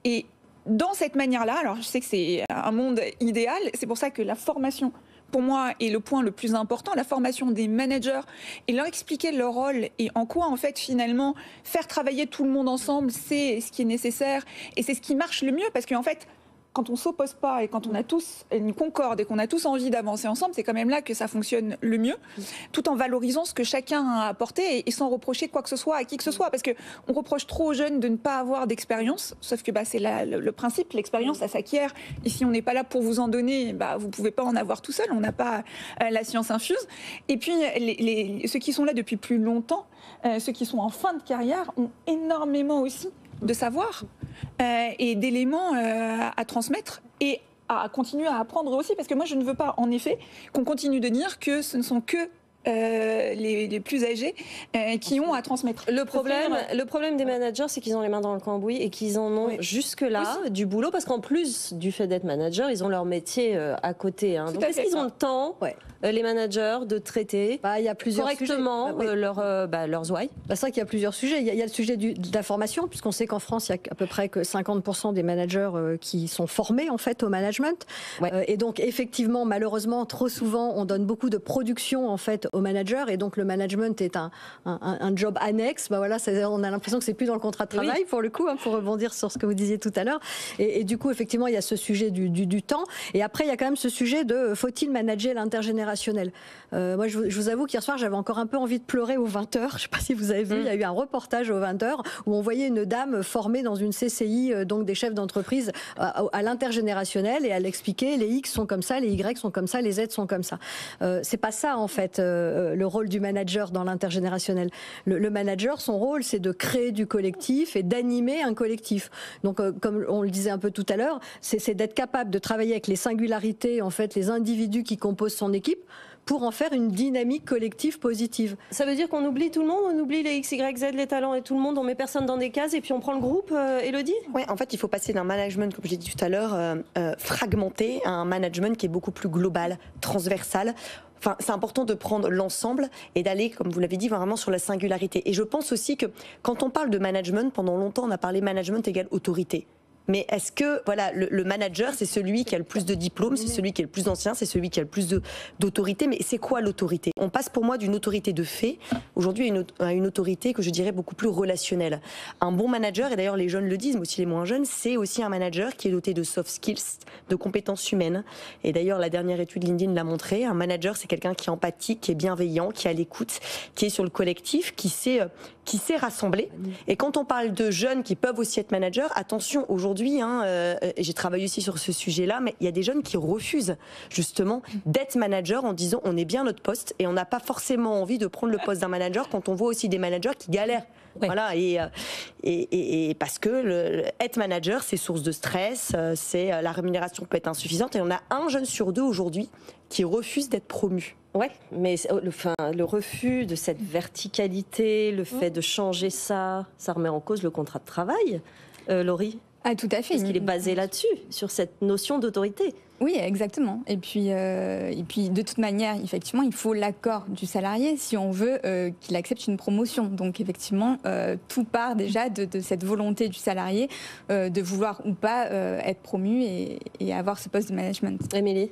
Et dans cette manière-là, alors je sais que c'est un monde idéal, c'est pour ça que la formation, pour moi, est le point le plus important, la formation des managers, et leur expliquer leur rôle et en quoi, en fait, finalement, faire travailler tout le monde ensemble, c'est ce qui est nécessaire et c'est ce qui marche le mieux, parce qu'en fait, quand on ne s'oppose pas et quand on a tous une concorde et qu'on a tous envie d'avancer ensemble, c'est quand même là que ça fonctionne le mieux, tout en valorisant ce que chacun a apporté et sans reprocher quoi que ce soit à qui que ce soit. Parce qu'on reproche trop aux jeunes de ne pas avoir d'expérience, sauf que c'est le principe, l'expérience, ça s'acquiert. Et si on n'est pas là pour vous en donner, vous ne pouvez pas en avoir tout seul, on n'a pas la science infuse. Et puis, ceux qui sont là depuis plus longtemps, ceux qui sont en fin de carrière, ont énormément aussi de savoir et d'éléments à transmettre et à continuer à apprendre aussi, parce que moi je ne veux pas en effet qu'on continue de dire que ce ne sont que les plus âgés qui ont à transmettre. Le problème des managers, c'est qu'ils ont les mains dans le cambouis et qu'ils en ont jusque-là du boulot, parce qu'en plus du fait d'être manager, ils ont leur métier à côté. Hein. Donc est-ce qu'ils ont le temps, les managers, de traiter il y a plusieurs correctement leurs ouailles? C'est vrai qu'il y a plusieurs sujets. Il y a le sujet de la formation, puisqu'on sait qu'en France, il y a à peu près que 50% des managers qui sont formés en fait au management. Et donc effectivement, malheureusement, trop souvent, on donne beaucoup de production en fait aux managers, et donc le management est un job annexe. Voilà, on a l'impression que c'est plus dans le contrat de travail pour le coup, pour rebondir sur ce que vous disiez tout à l'heure. Et du coup, effectivement, il y a ce sujet du temps. Et après, il y a quand même ce sujet de faut-il manager l'intergénérationnel. Moi, je vous avoue qu'hier soir, j'avais encore un peu envie de pleurer aux 20h. Je ne sais pas si vous avez vu, il y a eu un reportage aux 20h où on voyait une dame formée dans une CCI, donc des chefs d'entreprise à l'intergénérationnel, et elle expliquait les X sont comme ça, les Y sont comme ça, les Z sont comme ça. C'est pas ça en fait le rôle du manager dans l'intergénérationnel. Le manager, son rôle, c'est de créer du collectif et d'animer un collectif. Donc comme on le disait un peu tout à l'heure, c'est d'être capable de travailler avec les singularités, en fait, les individus qui composent son équipe, pour en faire une dynamique collective positive. Ça veut dire qu'on oublie tout le monde, on oublie les X, Y, Z, les talents et tout le monde, on met personne dans des cases et puis on prend le groupe, Élodie ? Oui, en fait, il faut passer d'un management, comme j'ai dit tout à l'heure, fragmenté, à un management qui est beaucoup plus global, transversal. Enfin, c'est important de prendre l'ensemble et d'aller, comme vous l'avez dit, vraiment sur la singularité. Et je pense aussi que quand on parle de management, pendant longtemps, on a parlé management égale autorité. Mais est-ce que le manager, c'est celui qui a le plus de diplômes, c'est celui qui est le plus ancien, c'est celui qui a le plus d'autorité? Mais c'est quoi l'autorité? On passe pour moi d'une autorité de fait, aujourd'hui, à une autorité que je dirais beaucoup plus relationnelle. Un bon manager, et d'ailleurs les jeunes le disent, mais aussi les moins jeunes, c'est aussi un manager qui est doté de soft skills, de compétences humaines. Et d'ailleurs, la dernière étude LinkedIn l'a montré, un manager, c'est quelqu'un qui est empathique, qui est bienveillant, qui est à l'écoute, qui est sur le collectif, qui sait rassembler. Et quand on parle de jeunes qui peuvent aussi être managers, attention, aujourd'hui, j'ai travaillé aussi sur ce sujet-là, mais il y a des jeunes qui refusent justement d'être manager en disant on est bien notre poste, et on n'a pas forcément envie de prendre le poste d'un manager quand on voit aussi des managers qui galèrent. Voilà, et parce que être manager, c'est source de stress, la rémunération peut être insuffisante, et on a un jeune sur deux aujourd'hui qui refuse d'être promu. Ouais, mais le refus de cette verticalité, le fait de changer ça remet en cause le contrat de travail, Laurie? Ah, tout à fait. Parce qu'il est basé là-dessus, sur cette notion d'autorité. Oui, exactement. Et puis, de toute manière, effectivement, il faut l'accord du salarié si on veut qu'il accepte une promotion. Donc, effectivement, tout part déjà de cette volonté du salarié de vouloir ou pas être promu et avoir ce poste de management. Émilie ?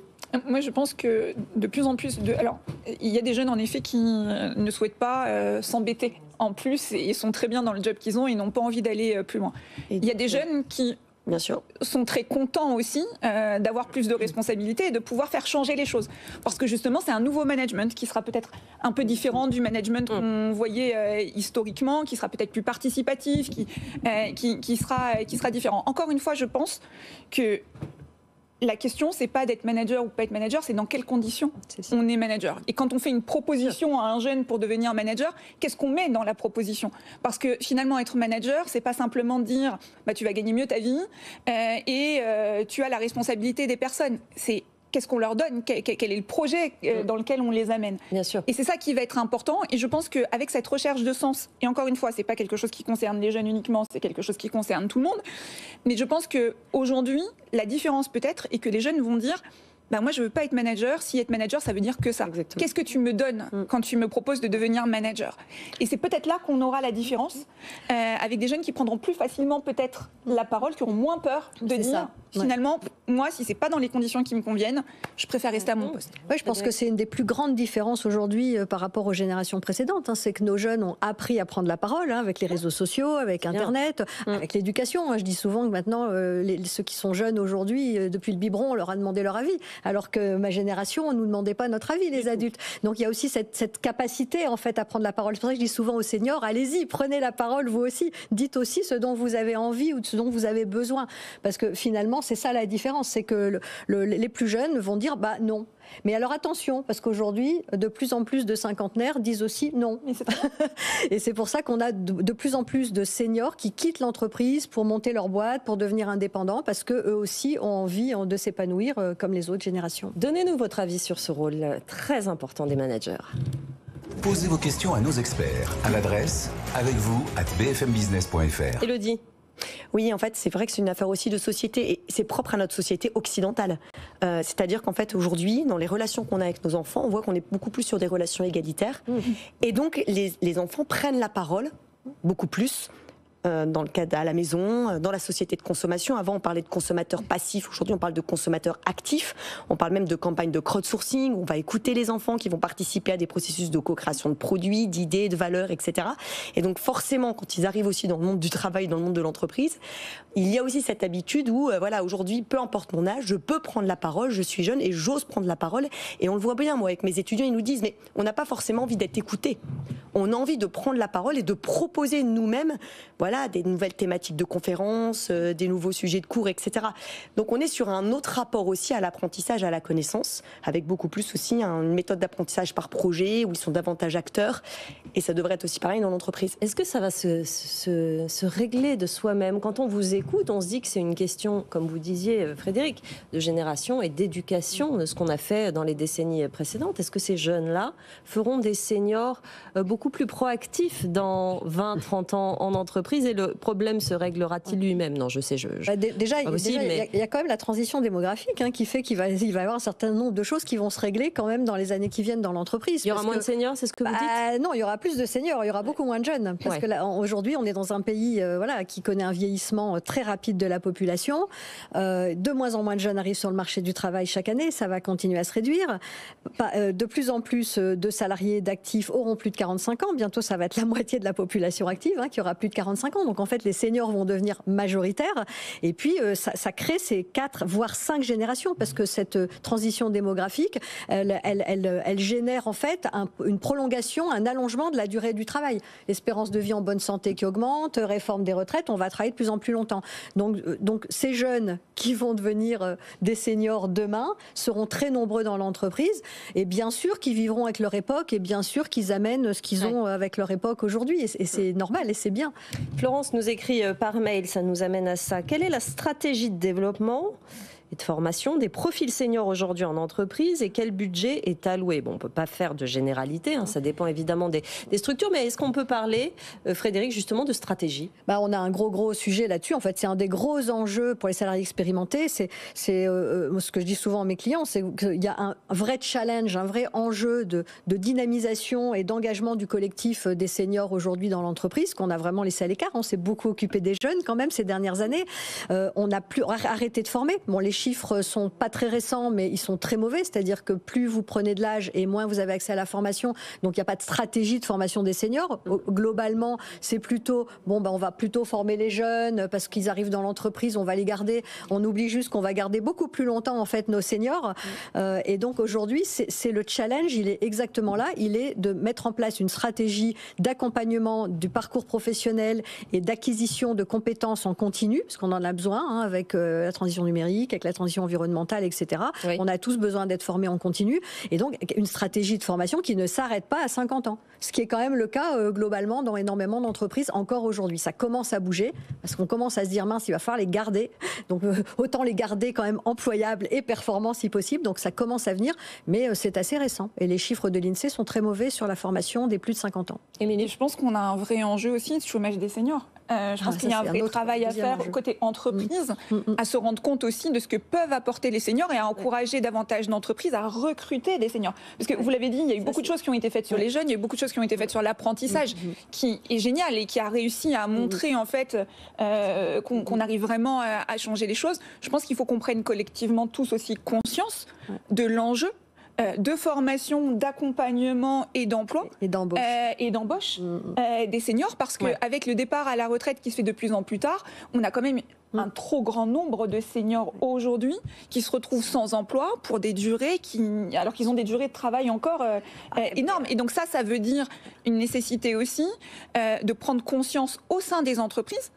Moi, je pense que de plus en plus Alors, il y a des jeunes, en effet, qui ne souhaitent pas s'embêter en plus et sont très bien dans le job qu'ils ont et n'ont pas envie d'aller plus loin. Il y a des jeunes qui... Bien sûr, sont très contents aussi d'avoir plus de responsabilités et de pouvoir faire changer les choses. Parce que justement, c'est un nouveau management qui sera peut-être un peu différent du management qu'on voyait historiquement, qui sera peut-être plus participatif, qui sera différent. Encore une fois, je pense que la question, c'est pas d'être manager ou pas être manager, c'est dans quelles conditions on est manager. Et quand on fait une proposition à un jeune pour devenir manager, qu'est-ce qu'on met dans la proposition? Parce que finalement, être manager, c'est pas simplement dire tu vas gagner mieux ta vie et tu as la responsabilité des personnes. C'est qu'est-ce qu'on leur donne, quel est le projet dans lequel on les amène. Bien sûr. Et c'est ça qui va être important. Et je pense qu'avec cette recherche de sens, et encore une fois, c'est pas quelque chose qui concerne les jeunes uniquement, c'est quelque chose qui concerne tout le monde. Mais je pense qu'aujourd'hui, la différence peut-être est que les jeunes vont dire moi, je ne veux pas être manager. Si être manager, ça veut dire que ça. Exactement. Qu'est-ce que tu me donnes quand tu me proposes de devenir manager? Et c'est peut-être là qu'on aura la différence avec des jeunes qui prendront plus facilement peut-être la parole, qui auront moins peur de dire finalement, moi, si ce n'est pas dans les conditions qui me conviennent, je préfère rester à mon poste. Oui, je pense que c'est une des plus grandes différences aujourd'hui par rapport aux générations précédentes. C'est que nos jeunes ont appris à prendre la parole avec les réseaux sociaux, avec Internet, avec l'éducation. Je dis souvent que maintenant, ceux qui sont jeunes aujourd'hui, depuis le biberon, on leur a demandé leur avis. Alors que ma génération, on ne nous demandait pas notre avis, les adultes. Donc il y a aussi cette capacité en fait à prendre la parole. C'est pour ça que je dis souvent aux seniors, allez-y, prenez la parole vous aussi. Dites aussi ce dont vous avez envie ou de ce dont vous avez besoin. Parce que finalement, c'est ça la différence. C'est que les plus jeunes vont dire non. Mais alors attention, parce qu'aujourd'hui, de plus en plus de cinquantenaires disent aussi non. Et c'est pour ça qu'on a de plus en plus de seniors qui quittent l'entreprise pour monter leur boîte, pour devenir indépendants, parce qu'eux aussi ont envie de s'épanouir comme les autres générations. Donnez-nous votre avis sur ce rôle très important des managers. Posez vos questions à nos experts à l'adresse avecvous@bfmbusiness.fr. Élodie. Oui, en fait, c'est vrai que c'est une affaire aussi de société et c'est propre à notre société occidentale. C'est-à-dire qu'en fait, aujourd'hui, dans les relations qu'on a avec nos enfants, on voit qu'on est beaucoup plus sur des relations égalitaires. Et donc, les enfants prennent la parole beaucoup plus. Dans le cas à la maison, dans la société de consommation. Avant, on parlait de consommateurs passifs. Aujourd'hui, on parle de consommateurs actifs. On parle même de campagnes de crowdsourcing. Où on va écouter les enfants qui vont participer à des processus de co-création de produits, d'idées, de valeurs, etc. Et donc, forcément, quand ils arrivent aussi dans le monde du travail, dans le monde de l'entreprise, il y a aussi cette habitude où, voilà, aujourd'hui, peu importe mon âge, je peux prendre la parole, je suis jeune et j'ose prendre la parole. Et on le voit bien, moi, avec mes étudiants, ils nous disent, mais on n'a pas forcément envie d'être écoutés. On a envie de prendre la parole et de proposer nous-mêmes, voilà, des nouvelles thématiques de conférences, des nouveaux sujets de cours, etc. Donc on est sur un autre rapport aussi à l'apprentissage, à la connaissance, avec beaucoup plus aussi une méthode d'apprentissage par projet, où ils sont davantage acteurs, et ça devrait être aussi pareil dans l'entreprise. Est-ce que ça va se régler de soi-même? Quand on vous écoute, on se dit que c'est une question, comme vous disiez Frédéric, de génération et d'éducation, de ce qu'on a fait dans les décennies précédentes. Est-ce que ces jeunes-là feront des seniors beaucoup plus proactifs dans 20-30 ans en entreprise, et le problème se réglera-t-il lui-même? Non, je sais, déjà, il y a quand même la transition démographique qui fait qu'il va y avoir un certain nombre de choses qui vont se régler quand même dans les années qui viennent dans l'entreprise. Il y aura moins de seniors, c'est ce que vous dites? Non, il y aura plus de seniors, il y aura beaucoup moins de jeunes. Parce que aujourd'hui, on est dans un pays qui connaît un vieillissement très rapide de la population. De moins en moins de jeunes arrivent sur le marché du travail chaque année, ça va continuer à se réduire. De plus en plus de salariés, d'actifs auront plus de 45 ans. Bientôt, ça va être la moitié de la population active qui aura plus de 45 ans. Donc en fait, les seniors vont devenir majoritaires. Et puis, ça crée ces 4, voire 5 générations, parce que cette transition démographique, elle génère en fait une prolongation, un allongement de la durée du travail. L'espérance de vie en bonne santé qui augmente, réforme des retraites, on va travailler de plus en plus longtemps. Donc ces jeunes qui vont devenir des seniors demain seront très nombreux dans l'entreprise, et bien sûr qu'ils vivront avec leur époque, et bien sûr qu'ils amènent ce qu'ils ont avec leur époque aujourd'hui. Et c'est normal et c'est bien. Florence nous écrit par mail, ça nous amène à ça. Quelle est la stratégie de développement et de formation des profils seniors aujourd'hui en entreprise, et quel budget est alloué? Bon, on ne peut pas faire de généralité, ça dépend évidemment des structures, mais est-ce qu'on peut parler, Frédéric, justement de stratégie? On a un gros sujet là-dessus. En fait, c'est un des gros enjeux pour les salariés expérimentés. C'est ce que je dis souvent à mes clients, c'est qu'il y a un vrai challenge, un vrai enjeu de dynamisation et d'engagement du collectif des seniors aujourd'hui dans l'entreprise, qu'on a vraiment laissé à l'écart. On s'est beaucoup occupé des jeunes quand même ces dernières années. On n'a plus arrêté de former. Bon, les chiffres sont pas très récents, mais ils sont très mauvais. C'est-à-dire que plus vous prenez de l'âge et moins vous avez accès à la formation. Donc il n'y a pas de stratégie de formation des seniors. Globalement, c'est plutôt on va plutôt former les jeunes parce qu'ils arrivent dans l'entreprise, on va les garder. On oublie juste qu'on va garder beaucoup plus longtemps en fait nos seniors. Et donc aujourd'hui, c'est le challenge. Il est exactement là. Il est de mettre en place une stratégie d'accompagnement du parcours professionnel et d'acquisition de compétences en continu, parce qu'on en a besoin avec la transition numérique, avec la transition environnementale, etc. Oui. On a tous besoin d'être formés en continu. Et donc, une stratégie de formation qui ne s'arrête pas à 50 ans. Ce qui est quand même le cas globalement dans énormément d'entreprises encore aujourd'hui. Ça commence à bouger, parce qu'on commence à se dire, mince, il va falloir les garder. Donc, autant les garder quand même employables et performants si possible. Donc, ça commence à venir, mais c'est assez récent. Et les chiffres de l'INSEE sont très mauvais sur la formation des plus de 50 ans. Émilie, je pense qu'on a un vrai enjeu aussi de chômage des seniors. Je pense qu'il y a un vrai travail à faire côté entreprise, à se rendre compte aussi de ce que peuvent apporter les seniors et à encourager davantage d'entreprises à recruter des seniors. Parce que vous l'avez dit, il y a eu beaucoup de choses qui ont été faites sur les jeunes, il y a eu beaucoup de choses qui ont été faites sur l'apprentissage, qui est génial et qui a réussi à montrer en fait qu'on arrive vraiment à changer les choses. Je pense qu'il faut qu'on prenne collectivement tous aussi conscience de l'enjeu de formation, d'accompagnement et d'emploi et d'embauche des seniors, parce qu'avec le départ à la retraite qui se fait de plus en plus tard, on a quand même un trop grand nombre de seniors aujourd'hui qui se retrouvent sans emploi pour des durées alors qu'ils ont des durées de travail encore énormes. Et donc ça veut dire une nécessité aussi de prendre conscience au sein des entreprises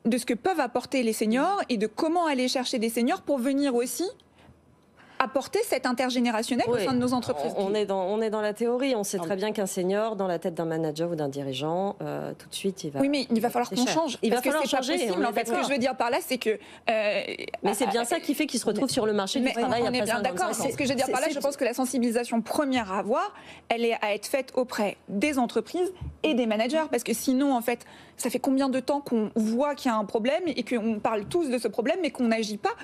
de ce que peuvent apporter les seniors et de comment aller chercher des seniors pour venir aussi apporter cet intergénérationnel au sein de nos entreprises. On est dans la théorie. On sait très bien qu'un senior, dans la tête d'un manager ou d'un dirigeant, tout de suite, il va... Oui, mais il va falloir qu'on change. Il va falloir changer. C'est pas possible. En fait, ce que je veux dire par là, c'est que... mais c'est bien ça qui fait qu'il se retrouve sur le marché du travail après 50 ans. On est bien d'accord. Ce que je veux dire par là, je pense que la sensibilisation première à avoir, elle est à être faite auprès des entreprises et des managers. Parce que sinon, en fait, ça fait combien de temps qu'on voit qu'il y a un problème et qu'on parle tous de ce problème, mais qu'on n'agit pas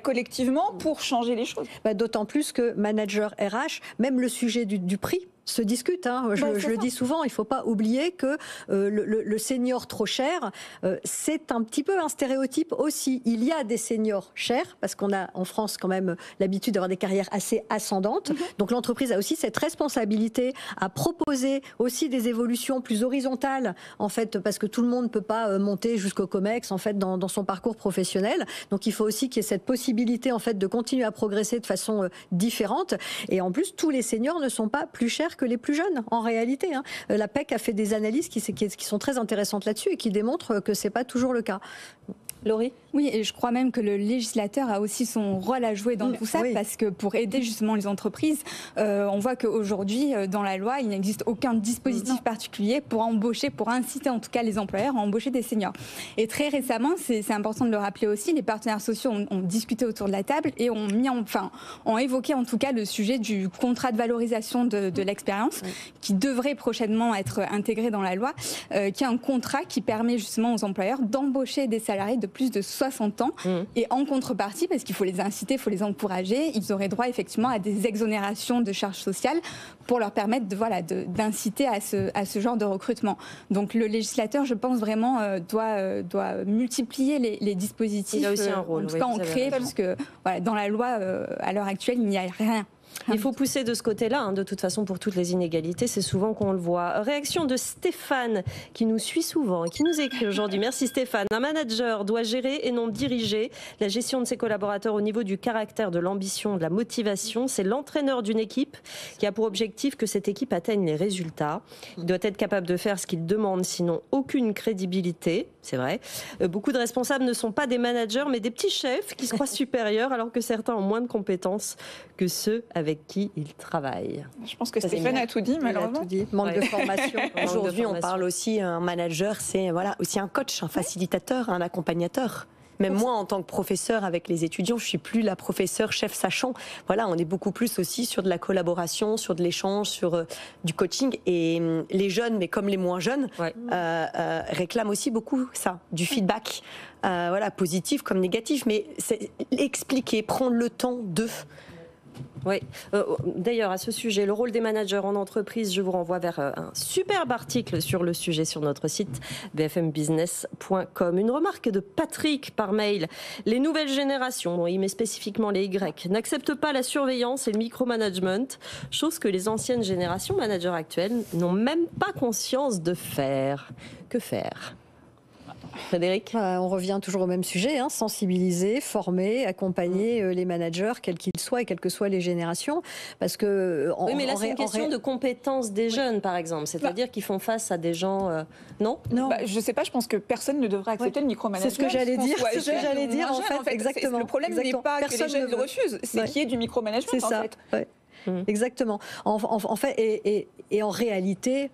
collectivement pour changer les choses. D'autant plus que manager RH, même le sujet du prix se discute. Je le dis souvent, il ne faut pas oublier que le senior trop cher, c'est un petit peu un stéréotype aussi. Il y a des seniors chers, parce qu'on a en France quand même l'habitude d'avoir des carrières assez ascendantes. Donc l'entreprise a aussi cette responsabilité à proposer aussi des évolutions plus horizontales, en fait, parce que tout le monde ne peut pas monter jusqu'au COMEX en fait, dans son parcours professionnel. Donc il faut aussi qu'il y ait cette possibilité en fait, de continuer à progresser de façon différente. Et en plus, tous les seniors ne sont pas plus chers que les plus jeunes, en réalité. La PEC a fait des analyses qui sont très intéressantes là-dessus et qui démontrent que ce n'est pas toujours le cas. Laurie ? Oui, et je crois même que le législateur a aussi son rôle à jouer dans tout ça, parce que pour aider justement les entreprises, on voit qu'aujourd'hui, dans la loi, il n'existe aucun dispositif particulier pour embaucher, pour inciter en tout cas les employeurs à embaucher des seniors. Et très récemment, c'est important de le rappeler aussi, les partenaires sociaux ont discuté autour de la table et ont évoqué en tout cas le sujet du contrat de valorisation de l'expérience, qui devrait prochainement être intégré dans la loi, qui est un contrat qui permet justement aux employeurs d'embaucher des salariés de plus de 60 ans et en contrepartie, parce qu'il faut les inciter, il faut les encourager, ils auraient droit effectivement à des exonérations de charges sociales pour leur permettre d'inciter à ce genre de recrutement. Donc le législateur, je pense vraiment, doit multiplier les dispositifs. Il a aussi un rôle, en tout cas en créer, parce que dans la loi, à l'heure actuelle, il n'y a rien. Il faut pousser de ce côté-là, de toute façon, pour toutes les inégalités, c'est souvent qu'on le voit. Réaction de Stéphane, qui nous suit souvent et qui nous écrit aujourd'hui. Merci Stéphane. Un manager doit gérer et non diriger. La gestion de ses collaborateurs au niveau du caractère, de l'ambition, de la motivation, c'est l'entraîneur d'une équipe qui a pour objectif que cette équipe atteigne les résultats. Il doit être capable de faire ce qu'il demande, sinon aucune crédibilité, c'est vrai. Beaucoup de responsables ne sont pas des managers, mais des petits chefs qui se croient supérieurs, alors que certains ont moins de compétences que ceux avec qui ils travaillent. Je pense que Stéphane a tout dit, malheureusement. Manque de formation. Aujourd'hui, on parle aussi, un manager, c'est aussi un coach, un facilitateur, un accompagnateur. Même moi, en tant que professeur avec les étudiants, je suis plus la professeure chef sachant. Voilà, on est beaucoup plus aussi sur de la collaboration, sur de l'échange, sur du coaching. Et les jeunes, mais comme les moins jeunes, réclament aussi beaucoup ça, du feedback, positif comme négatif. Mais c'est expliquer, prendre le temps de... Oui. D'ailleurs, à ce sujet, le rôle des managers en entreprise, je vous renvoie vers un superbe article sur le sujet sur notre site bfmbusiness.com. Une remarque de Patrick par mail. Les nouvelles générations, il met spécifiquement les Y, n'acceptent pas la surveillance et le micromanagement, chose que les anciennes générations managers actuelles n'ont même pas conscience de faire. Que faire ? Frédéric ? On revient toujours au même sujet, sensibiliser, former, accompagner les managers, quels qu'ils soient et quelles que soient les générations. Parce que oui, mais là, c'est une question de compétences des jeunes, par exemple. C'est-à-dire qu'ils font face à des gens... Non. Je ne sais pas, je pense que personne ne devrait accepter le micromanagement. C'est ce que j'allais dire. C'est ce que j'allais dire, en fait. Exactement. Le problème n'est pas que les jeunes le refusent, c'est qu'il y ait du micromanagement, c'est ça. En fait. Exactement. En fait, et en réalité...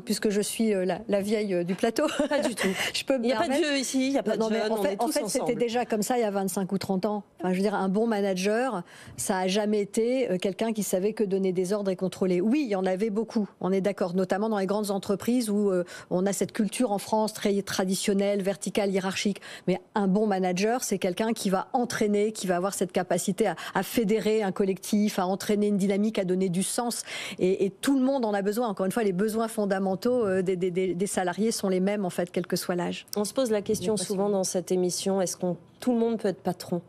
puisque je suis la vieille du plateau. Pas du tout. Il n'y a pas de vieux ici, il n'y a pas de jeunes, en fait, c'était déjà comme ça il y a 25 ou 30 ans. Je veux dire, un bon manager, ça n'a jamais été quelqu'un qui savait que donner des ordres et contrôler. Oui, il y en avait beaucoup, on est d'accord, notamment dans les grandes entreprises où on a cette culture en France très traditionnelle, verticale, hiérarchique. Mais un bon manager, c'est quelqu'un qui va entraîner, qui va avoir cette capacité à fédérer un collectif, à entraîner une dynamique, à donner du sens. Et tout le monde en a besoin. Encore une fois, les besoins fondamentaux des salariés sont les mêmes, en fait, quel que soit l'âge. On se pose la question souvent dans cette émission, est-ce que tout le monde peut être patron ?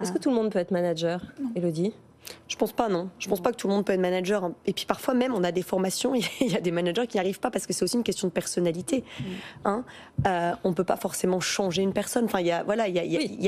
Est-ce que tout le monde peut être manager ? Élodie ? Je pense pas, non. Je pense pas que tout le monde peut être manager. Et puis parfois même, on a des formations, il y a des managers qui n'y arrivent pas parce que c'est aussi une question de personnalité. On peut pas forcément changer une personne. Enfin, il y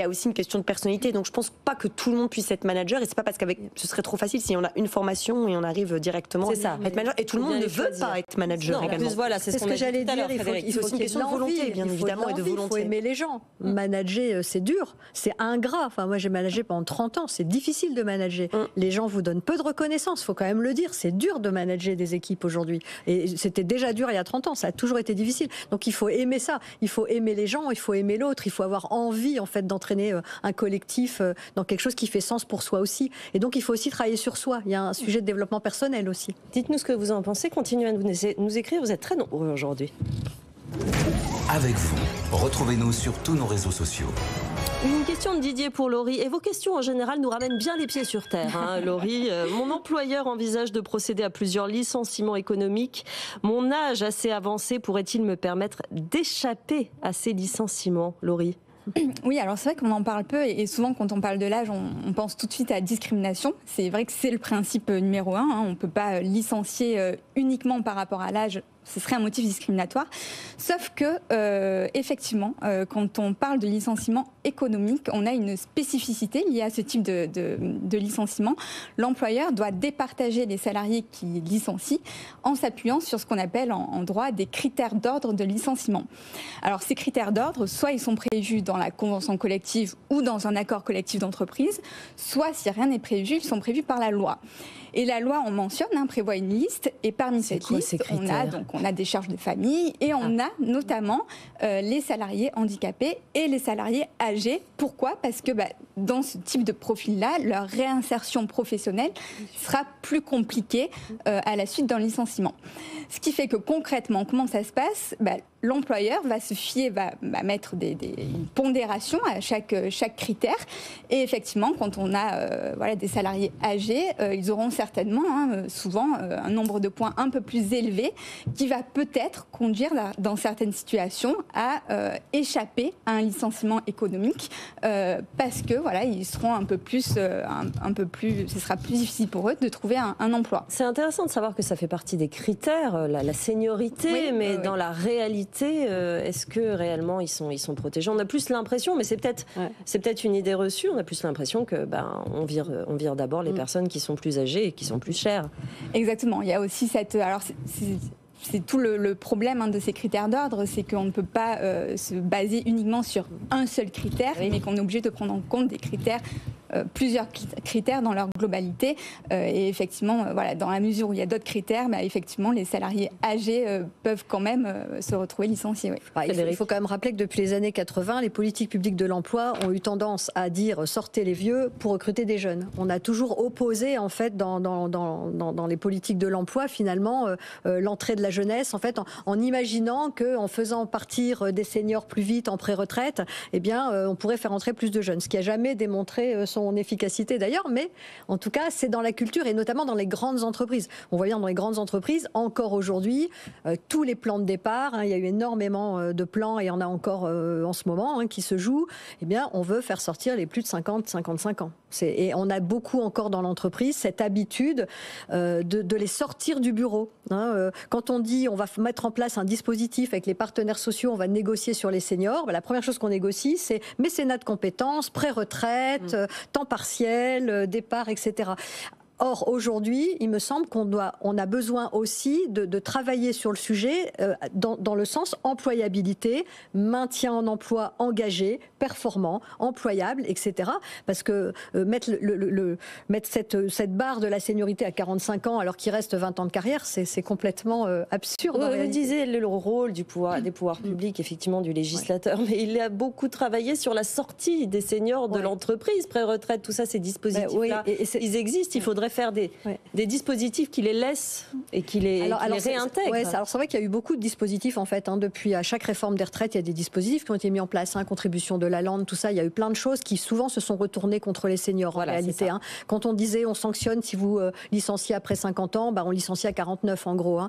a aussi une question de personnalité. Donc je pense pas que tout le monde puisse être manager. Et c'est pas parce ce serait trop facile si on a une formation et on arrive directement à être manager. Et tout le monde ne veut pas être manager également. En plus, voilà, c'est ce que j'allais dire. Il faut aussi une question de volonté, bien évidemment, et de volonté. Il faut aimer les gens. Manager, c'est dur, c'est ingrat. Enfin, moi, j'ai managé pendant 30 ans. C'est difficile de manager. Les gens vous donnent peu de reconnaissance, il faut quand même le dire. C'est dur de manager des équipes aujourd'hui. Et c'était déjà dur il y a 30 ans, ça a toujours été difficile. Donc il faut aimer ça, il faut aimer les gens, il faut aimer l'autre, il faut avoir envie en fait d'entraîner un collectif dans quelque chose qui fait sens pour soi aussi. Et donc il faut aussi travailler sur soi. Il y a un sujet de développement personnel aussi. Dites-nous ce que vous en pensez, continuez à nous écrire, vous êtes très nombreux aujourd'hui. Avec vous, retrouvez-nous sur tous nos réseaux sociaux. Une question de Didier pour Laurie. Et vos questions en général nous ramènent bien les pieds sur terre, hein, Laurie. Mon employeur envisage de procéder à plusieurs licenciements économiques. Mon âge assez avancé pourrait-il me permettre d'échapper à ces licenciements, Laurie ? Oui, alors c'est vrai qu'on en parle peu et souvent quand on parle de l'âge, on pense tout de suite à discrimination. C'est vrai que c'est le principe numéro 1. Hein. On ne peut pas licencier uniquement par rapport à l'âge. Ce serait un motif discriminatoire. Sauf que, effectivement, quand on parle de licenciement économique, on a une spécificité liée à ce type de licenciement. L'employeur doit départager les salariés qui licencient en s'appuyant sur ce qu'on appelle en droit des critères d'ordre de licenciement. Alors, ces critères d'ordre, soit ils sont prévus dans la convention collective ou dans un accord collectif d'entreprise, soit, si rien n'est prévu, ils sont prévus par la loi. Et la loi, on mentionne, prévoit une liste, et parmi cette liste, on a des charges de famille, et on a notamment les salariés handicapés et les salariés âgés. Pourquoi ? Parce que dans ce type de profil-là, leur réinsertion professionnelle sera plus compliquée à la suite d'un licenciement. Ce qui fait que concrètement, comment ça se passe ? L'employeur va se fier, va mettre une pondération à chaque critère. Et effectivement, quand on a des salariés âgés, ils auront certainement, souvent, un nombre de points un peu plus élevé qui va peut-être conduire, dans certaines situations, à échapper à un licenciement économique parce que ils seront un peu plus, ce sera plus difficile pour eux de trouver un emploi. C'est intéressant de savoir que ça fait partie des critères, la seniorité, mais dans la réalité, est-ce que réellement ils sont protégés ? On a plus l'impression, mais c'est peut-être une idée reçue, on a plus l'impression que on vire d'abord les personnes qui sont plus âgées et qui sont plus chères. Exactement, il y a aussi cette... Alors c'est tout le problème de ces critères d'ordre, c'est qu'on ne peut pas se baser uniquement sur un seul critère, mais qu'on est obligé de prendre en compte des critères, plusieurs critères dans leur globalité. Et effectivement, dans la mesure où il y a d'autres critères, effectivement, les salariés âgés peuvent quand même se retrouver licenciés. Oui. Il faut quand même rappeler que depuis les années 80, les politiques publiques de l'emploi ont eu tendance à dire sortez les vieux pour recruter des jeunes. On a toujours opposé en fait dans les politiques de l'emploi finalement l'entrée de la jeunesse en imaginant qu'en faisant partir des seniors plus vite en pré-retraite, on pourrait faire entrer plus de jeunes. Ce qui n'a jamais démontré son efficacité d'ailleurs, mais en tout cas c'est dans la culture et notamment dans les grandes entreprises. On voit bien dans les grandes entreprises, encore aujourd'hui, tous les plans de départ, il y a eu énormément de plans et il y en a encore en ce moment qui se jouent, on veut faire sortir les plus de 50-55 ans. Et on a beaucoup encore dans l'entreprise cette habitude de les sortir du bureau. Quand on dit on va mettre en place un dispositif avec les partenaires sociaux, on va négocier sur les seniors, la première chose qu'on négocie, c'est mécénat de compétences, pré-retraite, temps partiel, départ, etc. Or, aujourd'hui, il me semble qu'on a besoin aussi de travailler sur le sujet dans le sens employabilité, maintien en emploi engagé, performant, employable, etc. Parce que mettre cette barre de la seniorité à 45 ans alors qu'il reste 20 ans de carrière, c'est complètement absurde. Vous disiez le rôle des pouvoirs publics, effectivement, du législateur, mais il a beaucoup travaillé sur la sortie des seniors de l'entreprise, pré-retraite, tout ça, ces dispositifs-là, ils existent, il faudrait faire des dispositifs qui les laissent et qui les réintègrent. Alors c'est vrai qu'il y a eu beaucoup de dispositifs en fait. Depuis à chaque réforme des retraites, il y a des dispositifs qui ont été mis en place. Contribution de la lande, tout ça. Il y a eu plein de choses qui souvent se sont retournées contre les seniors en réalité. Quand on disait on sanctionne si vous licenciez après 50 ans, on licencie à 49 en gros.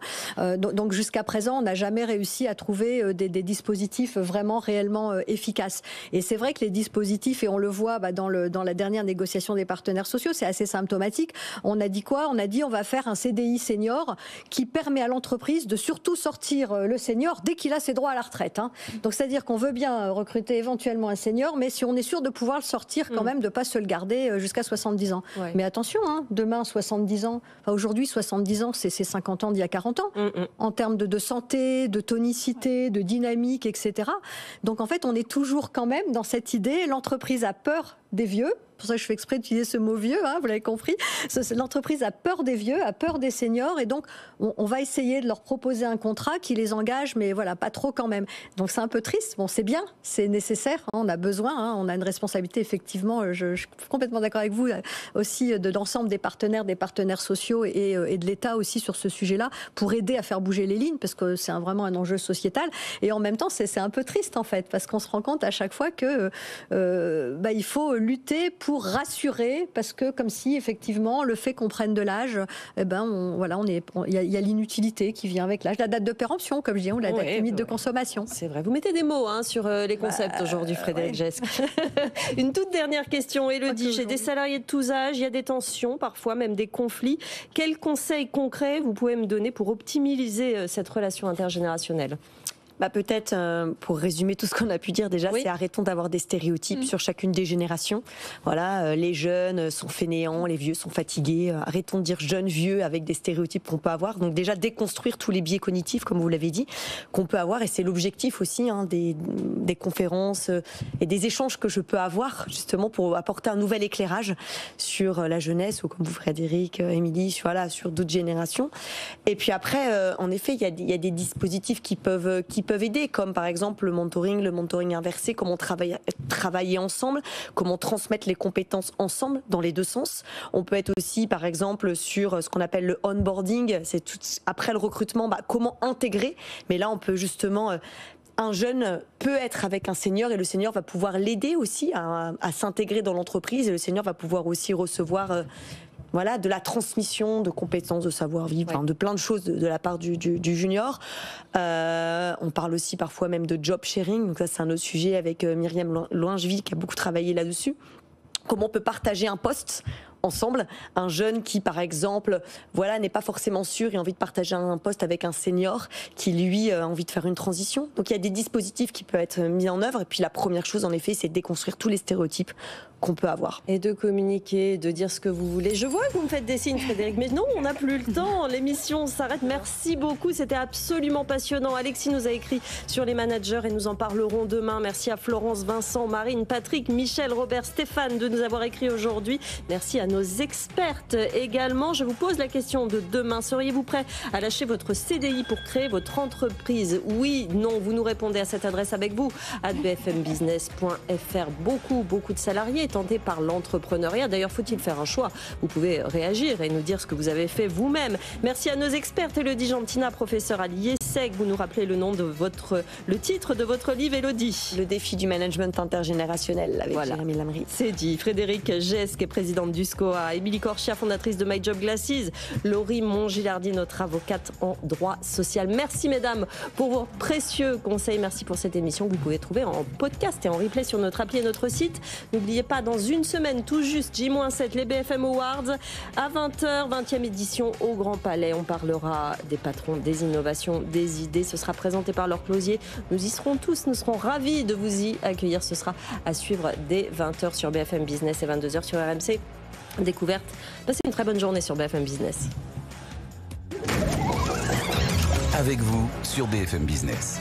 Donc jusqu'à présent, on n'a jamais réussi à trouver des dispositifs vraiment réellement efficaces. Et c'est vrai que les dispositifs, et on le voit dans la dernière négociation des partenaires sociaux, c'est assez symptomatique. On a dit quoi ? On a dit on va faire un CDI senior qui permet à l'entreprise de surtout sortir le senior dès qu'il a ses droits à la retraite. Donc c'est-à-dire qu'on veut bien recruter éventuellement un senior, mais si on est sûr de pouvoir le sortir quand même, de ne pas se le garder jusqu'à 70 ans. Ouais. Mais attention, demain 70 ans, aujourd'hui 70 ans, c'est 50 ans d'il y a 40 ans, en termes de santé, de tonicité, de dynamique, etc. Donc en fait, on est toujours quand même dans cette idée, l'entreprise a peur des vieux. C'est pour ça que je fais exprès d'utiliser ce mot vieux, hein, vous l'avez compris. L'entreprise a peur des vieux, a peur des seniors, et donc on va essayer de leur proposer un contrat qui les engage, mais voilà, pas trop quand même. Donc c'est un peu triste. Bon, c'est bien, c'est nécessaire, hein, on a besoin, hein, on a une responsabilité effectivement. Je suis complètement d'accord avec vous aussi de l'ensemble des partenaires sociaux et de l'État aussi sur ce sujet-là pour aider à faire bouger les lignes, parce que c'est vraiment un enjeu sociétal. Et en même temps, c'est un peu triste en fait, parce qu'on se rend compte à chaque fois que il faut lutter pour rassurer, parce que comme si effectivement le fait qu'on prenne de l'âge, il y a l'inutilité qui vient avec l'âge, la date de péremption, comme je dis, ou la date limite de consommation. C'est vrai, vous mettez des mots sur les concepts aujourd'hui, Frédéric Gesque. Une toute dernière question, Élodie. J'ai des salariés de tous âges, il y a des tensions, parfois même des conflits. Quels conseils concrets vous pouvez me donner pour optimiser cette relation intergénérationnelle ? Peut-être, pour résumer tout ce qu'on a pu dire déjà, c'est arrêtons d'avoir des stéréotypes sur chacune des générations. Voilà, les jeunes sont fainéants, les vieux sont fatigués. Arrêtons de dire jeunes, vieux avec des stéréotypes qu'on peut avoir. Donc déjà, déconstruire tous les biais cognitifs, comme vous l'avez dit, qu'on peut avoir. Et c'est l'objectif aussi des conférences et des échanges que je peux avoir, justement, pour apporter un nouvel éclairage sur la jeunesse, ou comme vous, Frédéric, Émilie, sur d'autres générations. Et puis après, en effet, il y a des dispositifs qui peuvent aider, comme par exemple le mentoring inversé, comment travailler ensemble, comment transmettre les compétences ensemble dans les deux sens. On peut être aussi par exemple sur ce qu'on appelle le onboarding, c'est tout après le recrutement, comment intégrer, mais là on peut justement... Un jeune peut être avec un senior et le senior va pouvoir l'aider aussi à s'intégrer dans l'entreprise, et le senior va pouvoir aussi recevoir... de la transmission de compétences, de savoir-vivre, de plein de choses de la part du junior. On parle aussi parfois même de job sharing. Donc ça, c'est un autre sujet avec Myriam Loingeville qui a beaucoup travaillé là-dessus. Comment on peut partager un poste ensemble, un jeune qui par exemple n'est pas forcément sûr et a envie de partager un poste avec un senior qui lui a envie de faire une transition. Donc il y a des dispositifs qui peuvent être mis en œuvre, et puis la première chose en effet, c'est de déconstruire tous les stéréotypes qu'on peut avoir. Et de communiquer, de dire ce que vous voulez. Je vois que vous me faites des signes, Frédéric, mais non, on n'a plus le temps, l'émission s'arrête. Merci beaucoup, c'était absolument passionnant. Alexis nous a écrit sur les managers et nous en parlerons demain. Merci à Florence, Vincent, Marine, Patrick, Michel, Robert, Stéphane de nous avoir écrit aujourd'hui. Merci à nos expertes également. Je vous pose la question de demain. Seriez-vous prêt à lâcher votre CDI pour créer votre entreprise? Oui, non, vous nous répondez à cette adresse avec vous, @bfmbusiness.fr. Beaucoup de salariés tentés par l'entrepreneuriat. D'ailleurs, faut-il faire un choix? Vous pouvez réagir et nous dire ce que vous avez fait vous-même. Merci à nos expertes. Élodie Gentina, professeure à l'IESEG. Vous nous rappelez le titre de votre livre, Élodie? Le défi du management intergénérationnel, avec Jérémy Lamry. C'est dit. Frédéric Gesque, présidente du SCOA. Émilie Corchia, fondatrice de My Job Glasses. Laurie Mongilardi, notre avocate en droit social. Merci mesdames pour vos précieux conseils. Merci pour cette émission que vous pouvez trouver en podcast et en replay sur notre appli et notre site. N'oubliez pas, dans une semaine tout juste, J-7, les BFM Awards à 20h, 20e édition au Grand Palais. On parlera des patrons, des innovations, des idées. Ce sera présenté par Laure Closier. Nous y serons tous, nous serons ravis de vous y accueillir. Ce sera à suivre dès 20h sur BFM Business et 22h sur RMC Découverte. Passez une très bonne journée sur BFM Business. Avec vous sur BFM Business.